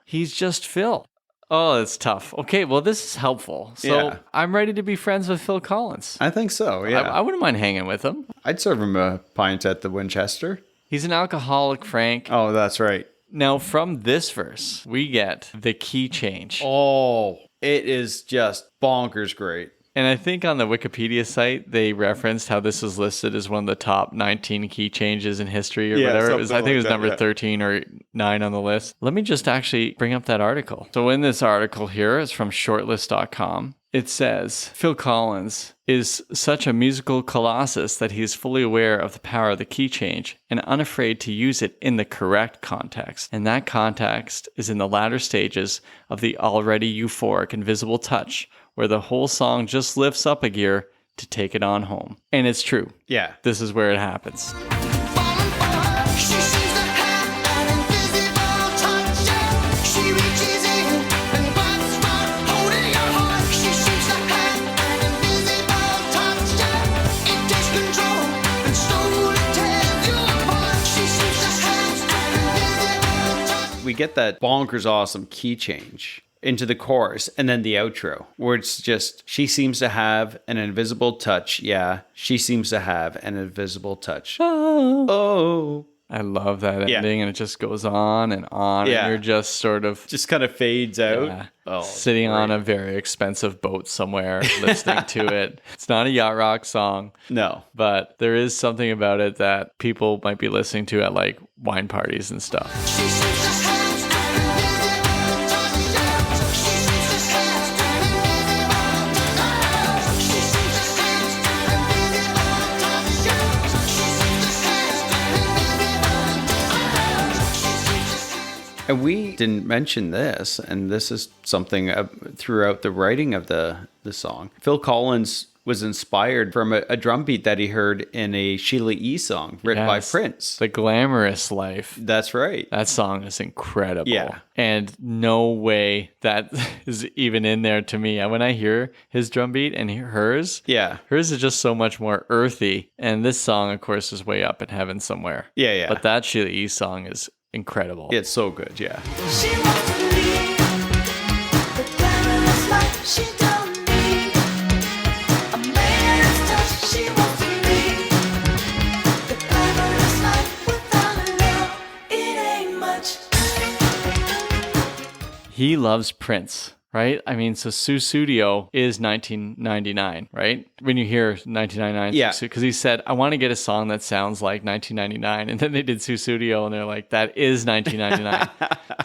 he's just Phil. Oh, it's tough. Okay, well, this is helpful. So Yeah. I'm ready to be friends with Phil Collins. I think so, yeah. I wouldn't mind hanging with him. I'd serve him a pint at the Winchester. He's an alcoholic, Frank. Oh, that's right. Now, from this verse, we get the key change. Oh, it is just bonkers great. And I think on the Wikipedia site, they referenced how this was listed as one of the top 19 key changes in history or Yeah, whatever. something I think it was like that, number yeah. 13 or 9 on the list. Let me just actually bring up that article. So in this article here, it's from shortlist.com. It says, Phil Collins is such a musical colossus that he is fully aware of the power of the key change and unafraid to use it in the correct context. And that context is in the latter stages of the already euphoric invisible touch, where the whole song just lifts up a gear to take it on home. And it's true. Yeah. This is where it happens. Falling for her, she seems to have an invisible touch. Yeah. She reaches in and grabs right holding your heart. She seems to have an invisible touch. Yeah. It takes control and slowly tears you apart. She seems to have an invisible touch. We get that bonkers awesome key change into the chorus and then the outro where it's just, she seems to have an invisible touch. Yeah. She seems to have an invisible touch. Oh. I love that Yeah. ending, and it just goes on and on. Yeah. And you're just sort of Just kind of fades out. Oh, sitting on a very expensive boat somewhere, listening to it. It's not a yacht rock song, No. but there is something about it that people might be listening to at like wine parties and stuff. She seems to have an invisible touch. Yeah. She seems to have an invisible touch. She seems to have an invisible touch. Yeah. She seems to have an invisible touch. And we didn't mention this, and this is something throughout the writing of the song. Phil Collins was inspired from a drum beat that he heard in a Sheila E. song written by Yes. Prince. The Glamorous Life. That's right. That song is incredible. Yeah. And no way that is even in there to me. When I hear his drum beat and hear hers, Yeah. hers is just so much more earthy. And this song, of course, is way up in heaven somewhere. Yeah, yeah. But that Sheila E. song is incredible. It's so good, yeah. She wants to lead the glamorous life. She don't need a man's touch. She wants to lead the glamorous life without a love. It ain't much. He loves Prince, right? I mean, so Sussudio is 1999, right? When you hear 1999, Yeah. because he said, I want to get a song that sounds like 1999. And then they did Sussudio and they're like, that is 1999.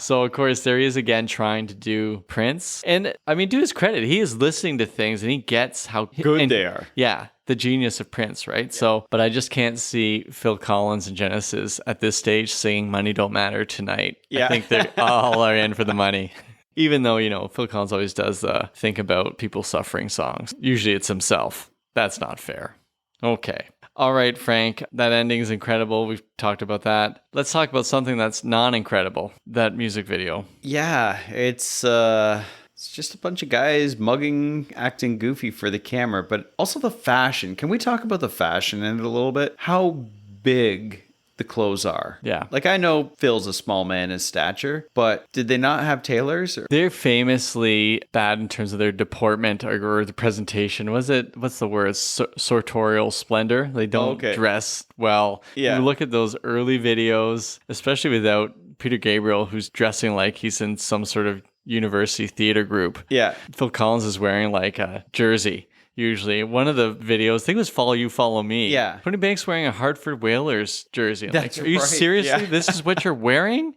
So, of course, there he is again trying to do Prince. And I mean, to his credit, he is listening to things and he gets how Good and- they are. Yeah. The genius of Prince, right? So, but I just can't see Phil Collins and Genesis at this stage singing Money Don't Matter Tonight. Yeah. I think they all are in for the money. Even though, you know, Phil Collins always does the think about people suffering songs. Usually it's himself. That's not fair. Okay. All right, Frank, that ending is incredible. We've talked about that. Let's talk about something that's non-incredible, that music video. Yeah, it's just a bunch of guys mugging, acting goofy for the camera, but also the fashion. Can we talk about the fashion in it a little bit? How big the clothes are. Yeah. Like, I know Phil's a small man in stature, but did they not have tailors? Or? They're famously bad in terms of their deportment or the presentation. What's the word? Sartorial splendor. They don't dress well. Yeah. You look at those early videos, especially without Peter Gabriel, who's dressing like he's in some sort of university theater group. Yeah. Phil Collins is wearing like a jersey. Usually, one of the videos, I think it was "Follow You, Follow Me." Yeah. Tony Banks wearing a Hartford Whalers jersey. I'm That's like, are you right, seriously? yeah. This is what you're wearing?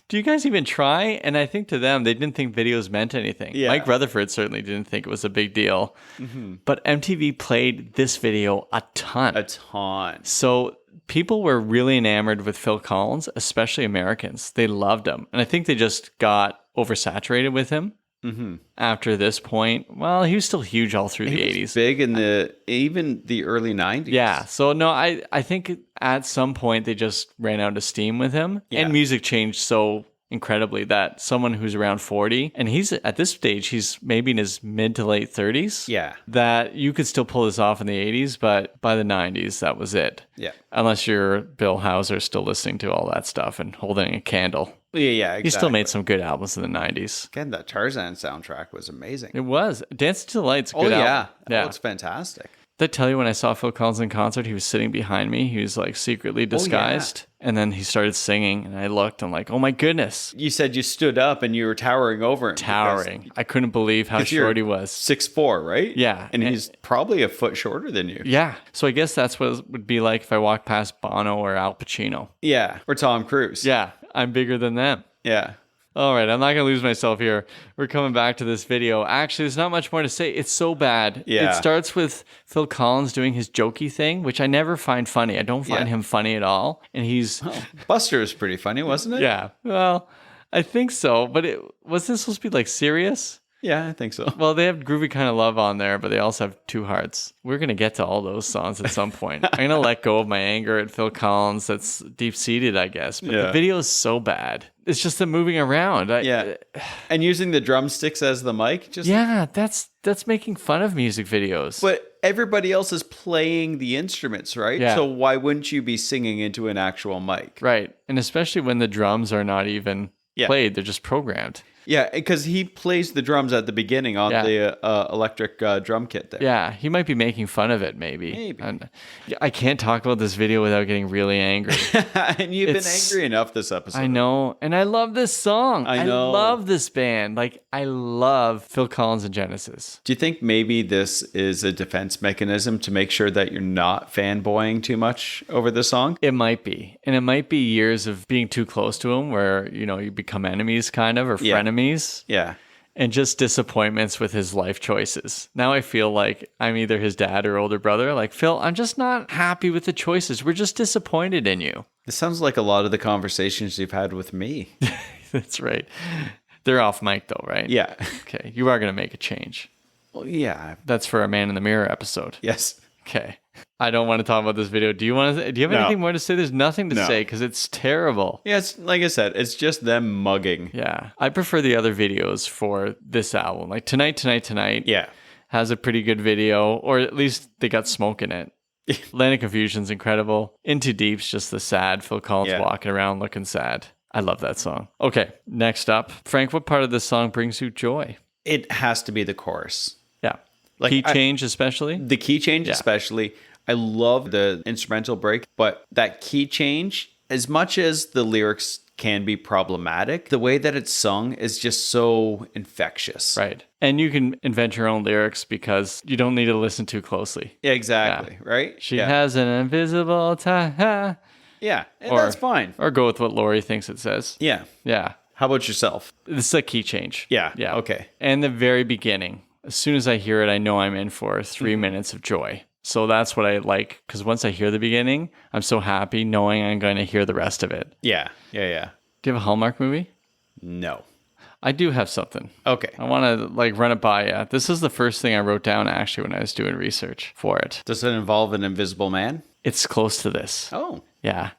Do you guys even try? And I think to them, they didn't think videos meant anything. Yeah. Mike Rutherford certainly didn't think it was a big deal. But MTV played this video a ton. A ton. So people were really enamored with Phil Collins, especially Americans. They loved him. And I think they just got oversaturated with him. After this point, well, he was still huge all through the 80s. Big in even the early 90s. Yeah. So no, I think at some point they just ran out of steam with him. Yeah. And music changed so incredibly that someone who's around 40, and he's at this stage, he's maybe in his mid to late 30s. Yeah. That you could still pull this off in the 80s, but by the 90s, that was it. Yeah. Unless you're Bill Hauser still listening to all that stuff and holding a candle. Yeah, exactly. He still made some good albums in the 90s. Again, that Tarzan soundtrack was amazing. It was. Dance to the Light's a Oh, good yeah. album. That looks fantastic. Did I tell you when I saw Phil Collins in concert, he was sitting behind me. He was like secretly disguised. And then he started singing and I looked, I'm like, oh my goodness. You said you stood up and you were towering over him. Towering. I couldn't believe how 'cause you're short he was. 6'4", right? Yeah. And he's probably a foot shorter than you. Yeah. So I guess that's what it would be like if I walked past Bono or Al Pacino. Yeah. Or Tom Cruise. Yeah. I'm bigger than them. Yeah. All right, I'm not going to lose myself here. We're coming back to this video. Actually, there's not much more to say. It's so bad. Yeah. It starts with Phil Collins doing his jokey thing, which I never find funny. I don't find him funny at all. And he's... Buster was pretty funny, wasn't it? Yeah, well, I think so. But was this supposed to be like serious? Yeah, I think so. Well, they have Groovy Kind of Love on there, but they also have Two Hearts. We're going to get to all those songs at some point. I'm going to let go of my anger at Phil Collins. That's deep-seated, I guess. But the video is so bad. It's just them moving around. And using the drumsticks as the mic. Yeah, that's making fun of music videos. But everybody else is playing the instruments, right? Yeah. So why wouldn't you be singing into an actual mic? Right. And especially when the drums are not even played, they're just programmed. Yeah, because he plays the drums at the beginning on the electric drum kit there. Yeah, he might be making fun of it, maybe. Maybe. And I can't talk about this video without getting really angry. And you've been angry enough this episode. I know. And I love this song. I know. I love this band. Like, I love Phil Collins and Genesis. Do you think maybe this is a defense mechanism to make sure that you're not fanboying too much over the song? It might be. And it might be years of being too close to him where, you know, you become enemies kind of or frenemies. Yeah. And just disappointments with his life choices. Now I feel like I'm either his dad or older brother. Like, Phil, I'm just not happy with the choices. We're just disappointed in you. This sounds like a lot of the conversations you've had with me. That's right. They're off mic though, right? Yeah. Okay. You are going to make a change. Well, yeah. That's for a Man in the Mirror episode. Yes. Okay. I don't want to talk about this video. Do you want to? Do you have No. anything more to say? There's nothing to No. say because it's terrible. Yeah, it's like I said, it's just them mugging. Yeah. I prefer the other videos for this album. Like Tonight, Tonight, Tonight Yeah. has a pretty good video, or at least they got smoke in it. Atlantic Confusion's incredible. Into Deep's just the sad Phil Collins Yeah. walking around looking sad. I love that song. Okay, next up. Frank, what part of this song brings you joy? It has to be the chorus. Yeah. Like, Key change especially? The key change, Yeah. especially. I love the instrumental break, but that key change, as much as the lyrics can be problematic, the way that it's sung is just so infectious. Right. And you can invent your own lyrics because you don't need to listen too closely. Yeah, exactly. Right? She yeah. has an invisible tie. Yeah. And Or- that's fine. Or go with what Lori thinks it says. Yeah. Yeah. How about yourself? This is a key change. Yeah. Yeah. Okay. And the very beginning, as soon as I hear it, I know I'm in for 3 Mm-hmm. minutes of joy. So that's what I like, because once I hear the beginning, I'm so happy knowing I'm going to hear the rest of it. Yeah. Yeah. Yeah. Do you have a Hallmark movie? No. I do have something. Okay. I want to run it by you. This is the first thing I wrote down actually when I was doing research for it. Does it involve an invisible man? It's close to this. Oh. Yeah.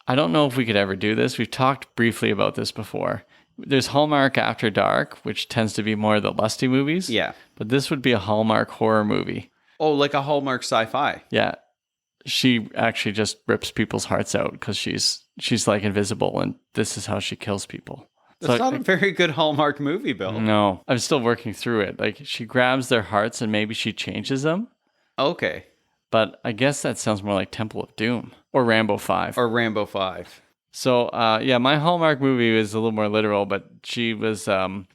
I don't know if we could ever do this. We've talked briefly about this before. There's Hallmark After Dark, which tends to be more of the lusty movies. Yeah. But this would be a Hallmark horror movie. Oh, like a Hallmark sci-fi. Yeah. She actually just rips people's hearts out because she's like invisible, and this is how she kills people. That's not a very good Hallmark movie, Bill. No, I'm still working through it. Like she grabs their hearts and maybe she changes them. Okay. But I guess that sounds more like Temple of Doom or Rambo 5. Or Rambo 5. So, yeah, my Hallmark movie was a little more literal, but she was,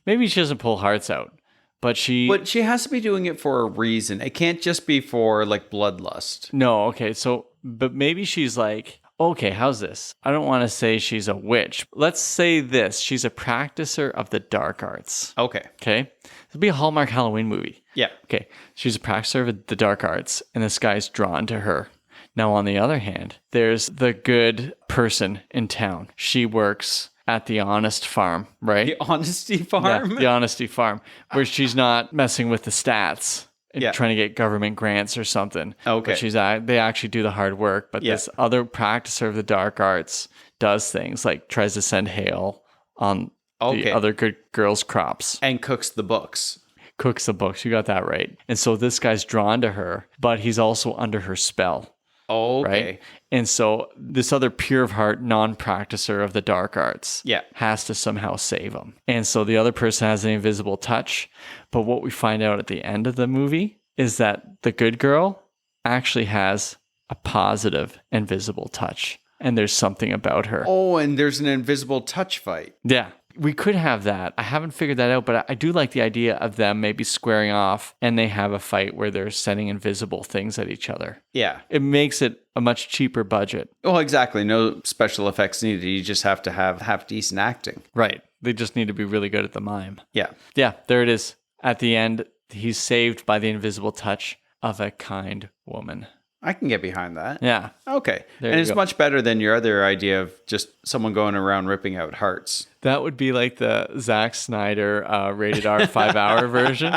maybe she doesn't pull hearts out, but she... But she has to be doing it for a reason. It can't just be for, like, bloodlust. No, okay, so, but maybe she's like, okay, how's this? I don't want to say she's a witch. Let's say this. She's a practicer of the dark arts. Okay. Okay? It'll be a Hallmark Halloween movie. Yeah. Okay, she's a practicer of the dark arts, and this guy's drawn to her. Now, on the other hand, there's the good person in town. She works at the honest farm, right? The Honesty Yeah, Farm? the honesty farm, where she's not messing with the stats and Yeah. trying to get government grants or something. Okay. But they actually do the hard work. But Yeah. this other practicer of the dark arts does things like tries to send hail on Okay. the other good girls' crops. And cooks the books. Cooks the books. You got that right. And so this guy's drawn to her, but he's also under her spell. Okay. Right. And so this other pure of heart non-practicer of the dark arts Yeah. has to somehow save him. And so the other person has an invisible touch. But what we find out at the end of the movie is that the good girl actually has a positive invisible touch. And there's something about her. Oh, and there's an invisible touch fight. Yeah. We could have that. I haven't figured that out, but I do like the idea of them maybe squaring off and they have a fight where they're sending invisible things at each other. Yeah. It makes it a much cheaper budget. Well, exactly. No special effects needed. You just have to have decent acting. Right. They just need to be really good at the mime. Yeah. Yeah, there it is. At the end, he's saved by the invisible touch of a kind woman. I can get behind that. Yeah. Okay. There And you it's go. much better than your other idea of just someone going around ripping out hearts. That would be like the Zack Snyder rated R 5-hour version.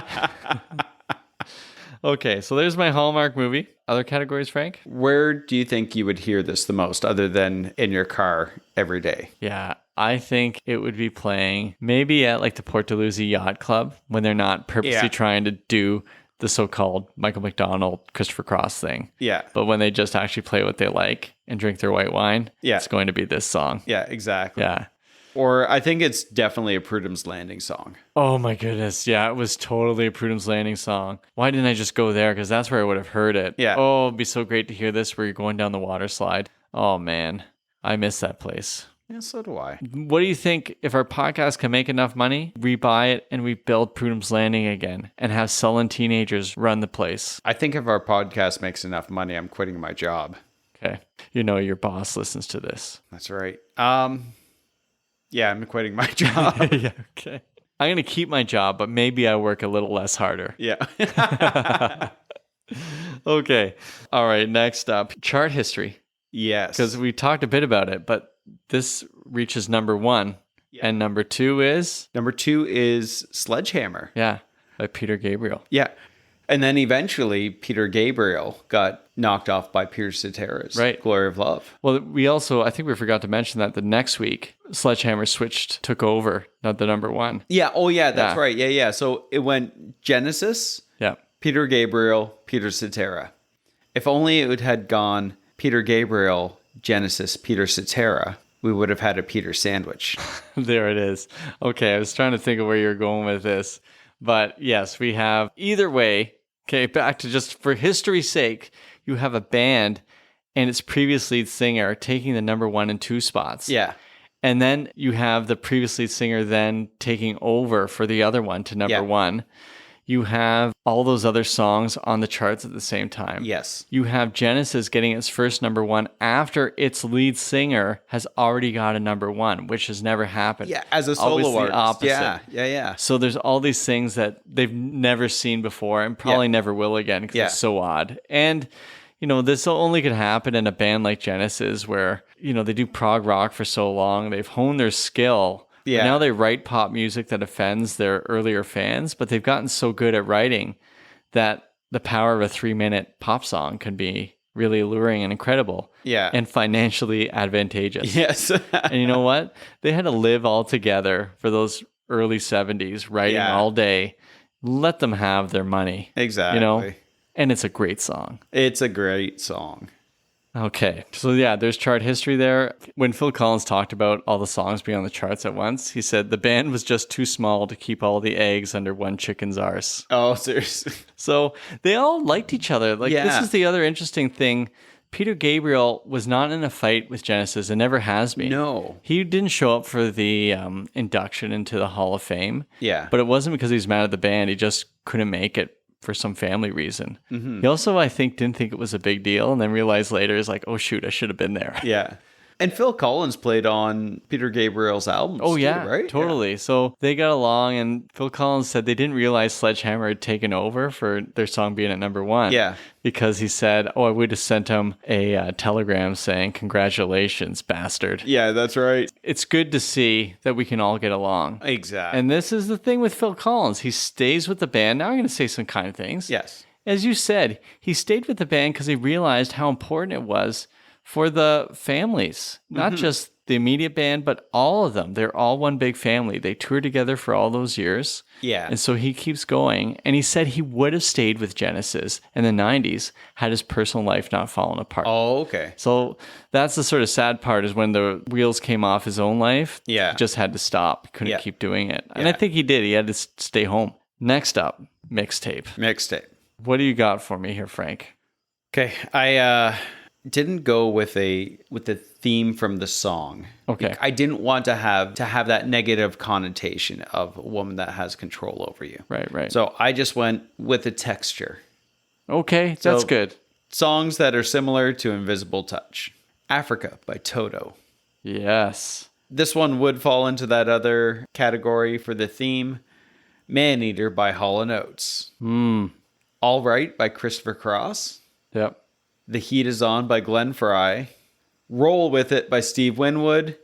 Okay, so there's my Hallmark movie. Other categories, Frank? Where do you think you would hear this the most other than in your car every day? Yeah, I think it would be playing maybe at like the Port Dalhousie Yacht Club when they're not purposely Yeah. trying to do the so-called Michael McDonald, Christopher Cross thing. Yeah. But when they just actually play what they like and drink their white wine, Yeah. it's going to be this song. Yeah, exactly. Yeah. Or I think it's definitely a Prudham's Landing song. Oh my goodness. Yeah, it was totally a Prudham's Landing song. Why didn't I just go there? Because that's where I would have heard it. Yeah. Oh, it'd be so great to hear this where you're going down the water slide. Oh man, I miss that place. Yeah, so do I. What do you think if our podcast can make enough money, we buy it and we build Prudham's Landing again and have sullen teenagers run the place? I think if our podcast makes enough money, I'm quitting my job. Okay. You know your boss listens to this. That's right. Yeah, I'm quitting my job. Yeah, okay. I'm going to keep my job, but maybe I work a little less harder. Yeah. Okay. All right. Next up, chart history. Yes. Because we talked a bit about it, but this reaches number 1. Yeah. And number 2 is, Number 2 is Sledgehammer. yeah. by Peter Gabriel. Yeah. And then eventually Peter Gabriel got knocked off by Peter Cetera's Right. Glory of Love. Well, I think we forgot to mention that the next week, Sledgehammer took over, not the number one. Yeah. Oh, yeah. That's Yeah. right. Yeah, yeah. So it went Genesis, Yeah. Peter Gabriel, Peter Cetera. If only it had gone Peter Gabriel, Genesis, Peter Cetera, we would have had a Peter sandwich. There it is. Okay, I was trying to think of where you're going with this. But yes, we have either way. Okay, back to just for history's sake, you have a band and its previous lead singer taking the number 1 and 2 spots. Yeah. And then you have the previous lead singer then taking over for the other one to number Yeah. 1. You have all those other songs on the charts at the same time. Yes. You have Genesis getting its first number 1 after its lead singer has already got a number 1, which has never happened. Yeah, as a Always solo the artist. opposite. Yeah, yeah, yeah. So there's all these things that they've never seen before and probably never will again because Yeah. it's so odd. And, this only could happen in a band like Genesis where, they do prog rock for so long. They've honed their skill. Yeah. But now they write pop music that offends their earlier fans, but they've gotten so good at writing that the power of a 3-minute pop song can be really alluring and incredible. Yeah. And financially advantageous. Yes. And you know what? They had to live all together for those early 70s, writing Yeah. all day. Let them have their money. Exactly. And it's a great song. It's a great song. Okay. So yeah, there's chart history there. When Phil Collins talked about all the songs being on the charts at once, he said the band was just too small to keep all the eggs under one chicken's arse. Oh, seriously. So they all liked each other. Like this Yeah. is the other interesting thing. Peter Gabriel was not in a fight with Genesis and never has been. No. He didn't show up for the induction into the Hall of Fame. Yeah. But it wasn't because he was mad at the band. He just couldn't make it for some family reason. Mm-hmm. He also, I think, didn't think it was a big deal and then realized later, is like, oh, shoot, I should have been there. Yeah. And Phil Collins played on Peter Gabriel's albums. Oh, too, yeah, right? totally. So they got along, and Phil Collins said they didn't realize Sledgehammer had taken over for their song being at number 1. Yeah. Because he said, oh, I would have sent him a telegram saying, congratulations, bastard. Yeah, that's right. It's good to see that we can all get along. Exactly. And this is the thing with Phil Collins. He stays with the band. Now I'm going to say some kind of things. Yes. As you said, he stayed with the band because he realized how important it was for the families, not just the immediate band, but all of them. They're all one big family. They toured together for all those years. Yeah. And so he keeps going. And he said he would have stayed with Genesis in the 90s had his personal life not fallen apart. Oh, okay. So that's the sort of sad part is when the wheels came off his own life. Yeah. He just had to stop. Couldn't Yeah. keep doing it. And I Yeah. think he did. He had to stay home. Next up, mixtape. Mixtape. What do you got for me here, Frank? Okay. I didn't go with the theme from the song. Okay. I didn't want to have that negative connotation of a woman that has control over you. Right. So I just went with the texture. Okay, that's So- good. Songs that are similar to Invisible Touch. Africa by Toto. Yes. This one would fall into that other category for the theme. Maneater by Hall & Oates. All Right by Christopher Cross. Yep. The Heat Is On by Glenn Frey. Roll With It by Steve Winwood.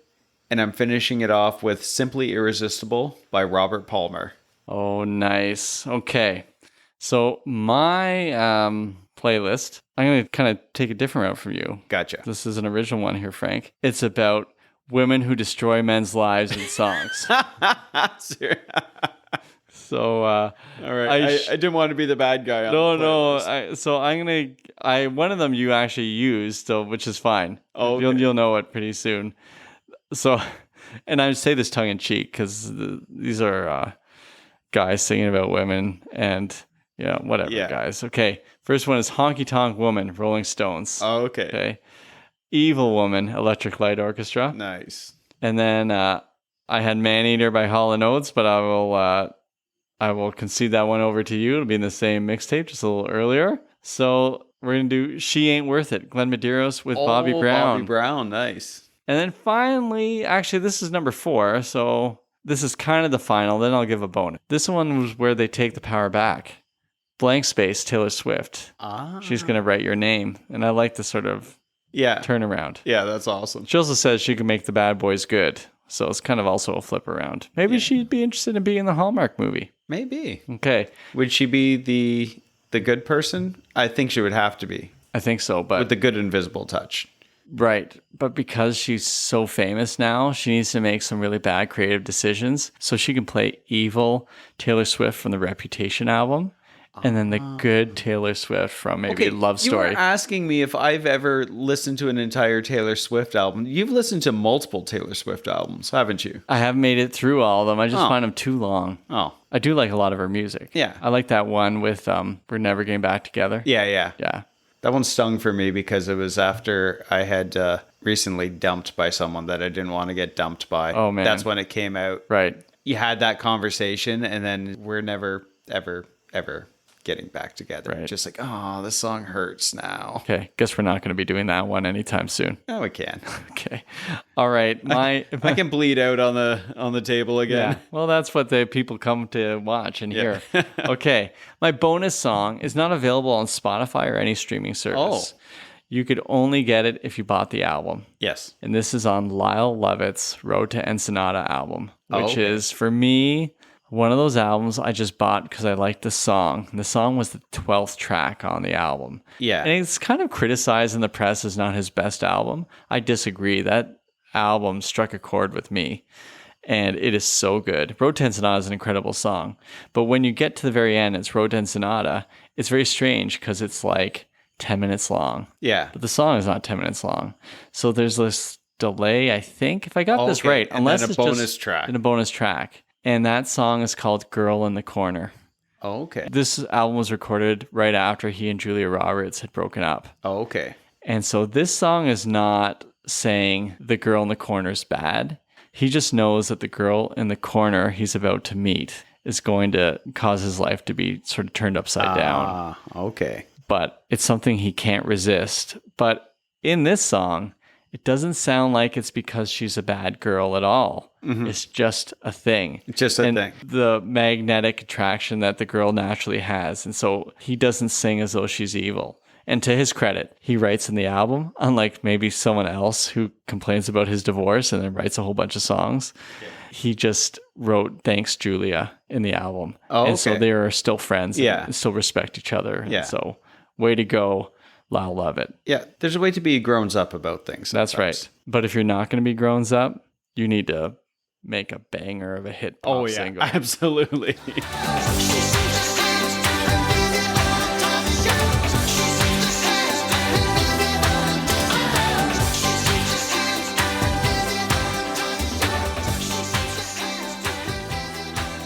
And I'm finishing it off with Simply Irresistible by Robert Palmer. Oh, nice. Okay. So my playlist, I'm going to kind of take a different route from you. Gotcha. This is an original one here, Frank. It's about women who destroy men's lives in songs. So, All right. I didn't want to be the bad guy on the playlist. So I'm gonna. One of them you actually used, so which is fine. Oh, okay. You'll know it pretty soon. So, and I say this tongue in cheek because these are guys singing about women and whatever, Yeah. guys. Okay, first one is Honky Tonk Woman, Rolling Stones. Oh, okay. Okay, Evil Woman, Electric Light Orchestra, Nice. and then I had Maneater by Hall & Oates, but I will concede that one over to you. It'll be in the same mixtape, just a little earlier. So we're going to do She Ain't Worth It, Glenn Medeiros with Bobby Brown. Bobby Brown, nice. And then finally, actually, this is number 4. So this is kind of the final. Then I'll give a bonus. This one was where they take the power back. Blank Space, Taylor Swift. She's going to write your name. And I like the sort of Yeah. turnaround. Yeah, that's awesome. She also says she can make the bad boys good. So it's kind of also a flip around. Maybe she'd be interested in being in the Hallmark movie. Maybe. Okay, Would she be the good person? I think she would have to be. I think so, but With the good invisible touch. right. But because she's so famous now, she needs to make some really bad creative decisions so she can play evil Taylor Swift from the Reputation album, and then the good Taylor Swift from maybe Love Story. You were asking me if I've ever listened to an entire Taylor Swift album. You've listened to multiple Taylor Swift albums, haven't you? I haven't made it through all of them. I just find them too long. Oh. I do like a lot of her music. Yeah. I like that one with We're Never Getting Back Together. Yeah. Yeah. That one stung for me because it was after I had recently dumped by someone that I didn't want to get dumped by. Oh, man. That's when it came out. Right. You had that conversation, and then we're never, ever, ever getting back together. Right. Just like, oh, this song hurts now. Okay. Guess we're not going to be doing that one anytime soon. No, we can. Okay. All right. I can bleed out on the table again. Yeah. Well, that's what the people come to watch and hear. Okay. My bonus song is not available on Spotify or any streaming service. Oh. You could only get it if you bought the album. Yes. And this is on Lyle Lovett's Road to Ensenada album, which okay. is, for me, one of those albums I just bought because I liked the song. And the song was the 12th track on the album. Yeah. And it's kind of criticized in the press as not his best album. I disagree. That album struck a chord with me. And it is so good. Road to Ensenada is an incredible song. But when you get to the very end, it's Road to Ensenada. It's very strange because it's like 10 minutes long. Yeah. But the song is not 10 minutes long. So there's this delay, I think, if I got this Okay. right. And Unless then a it's bonus just track. in a bonus track. And that song is called Girl in the Corner. Oh, okay. This album was recorded right after he and Julia Roberts had broken up. Oh, okay. And so this song is not saying the girl in the corner is bad. He just knows that the girl in the corner he's about to meet is going to cause his life to be sort of turned upside down. Ah, okay. But it's something he can't resist. But in this song, it doesn't sound like it's because she's a bad girl at all. It's just a thing. It's just a thing. The magnetic attraction that the girl naturally has. And so he doesn't sing as though she's evil. And to his credit, he writes in the album, unlike maybe someone else who complains about his divorce and then writes a whole bunch of songs. He just wrote Thanks, Julia in the album. Oh, And so okay. they are still friends Yeah. and still respect each other. Yeah. And so way to go, Lyle Lovett. Yeah. There's a way to be grown up about things. That's sometimes. right. But if you're not going to be grown up, you need to make a banger of a hit pop Oh, yeah. single. Absolutely. She seems to sense an invisible touch. She seems to sense an invisible touch. She seems to sense an invisible touch. She seems to sense an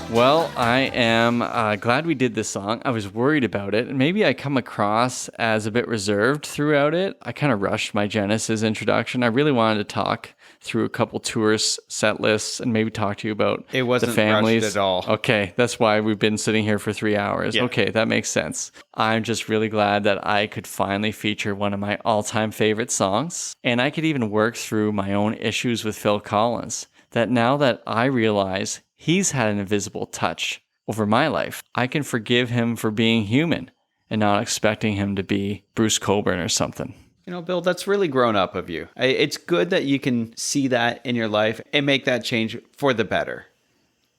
invisible. Well, I am glad we did this song. I was worried about it, and maybe I come across as a bit reserved throughout it. I kind of rushed my Genesis introduction. I really wanted to talk through a couple tours, set lists, and maybe talk to you about It wasn't the families. rushed at all. Okay, that's why we've been sitting here for 3 hours. Yeah. Okay, that makes sense. I'm just really glad that I could finally feature one of my all-time favorite songs, and I could even work through my own issues with Phil Collins. That now that I realize he's had an invisible touch over my life, I can forgive him for being human and not expecting him to be Bruce Coburn or something. You know, Bill, that's really grown up of you. It's good that you can see that in your life and make that change for the better.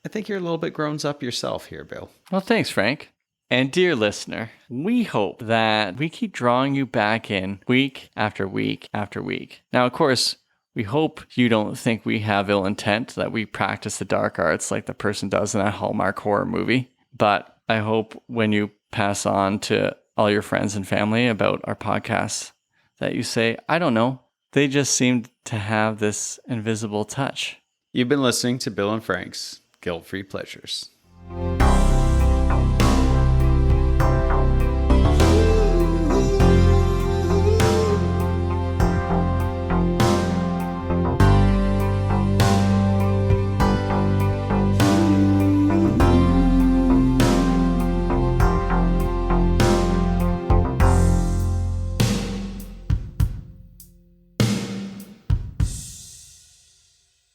I think you're a little bit grown up yourself here, Bill. Well, thanks, Frank. And dear listener, we hope that we keep drawing you back in week after week after week. Now, of course, we hope you don't think we have ill intent, that we practice the dark arts like the person does in that Hallmark horror movie. But I hope when you pass on to all your friends and family about our podcasts, that you say, I don't know, they just seem to have this invisible touch. You've been listening to Bill and Frank's Guilt-Free Pleasures.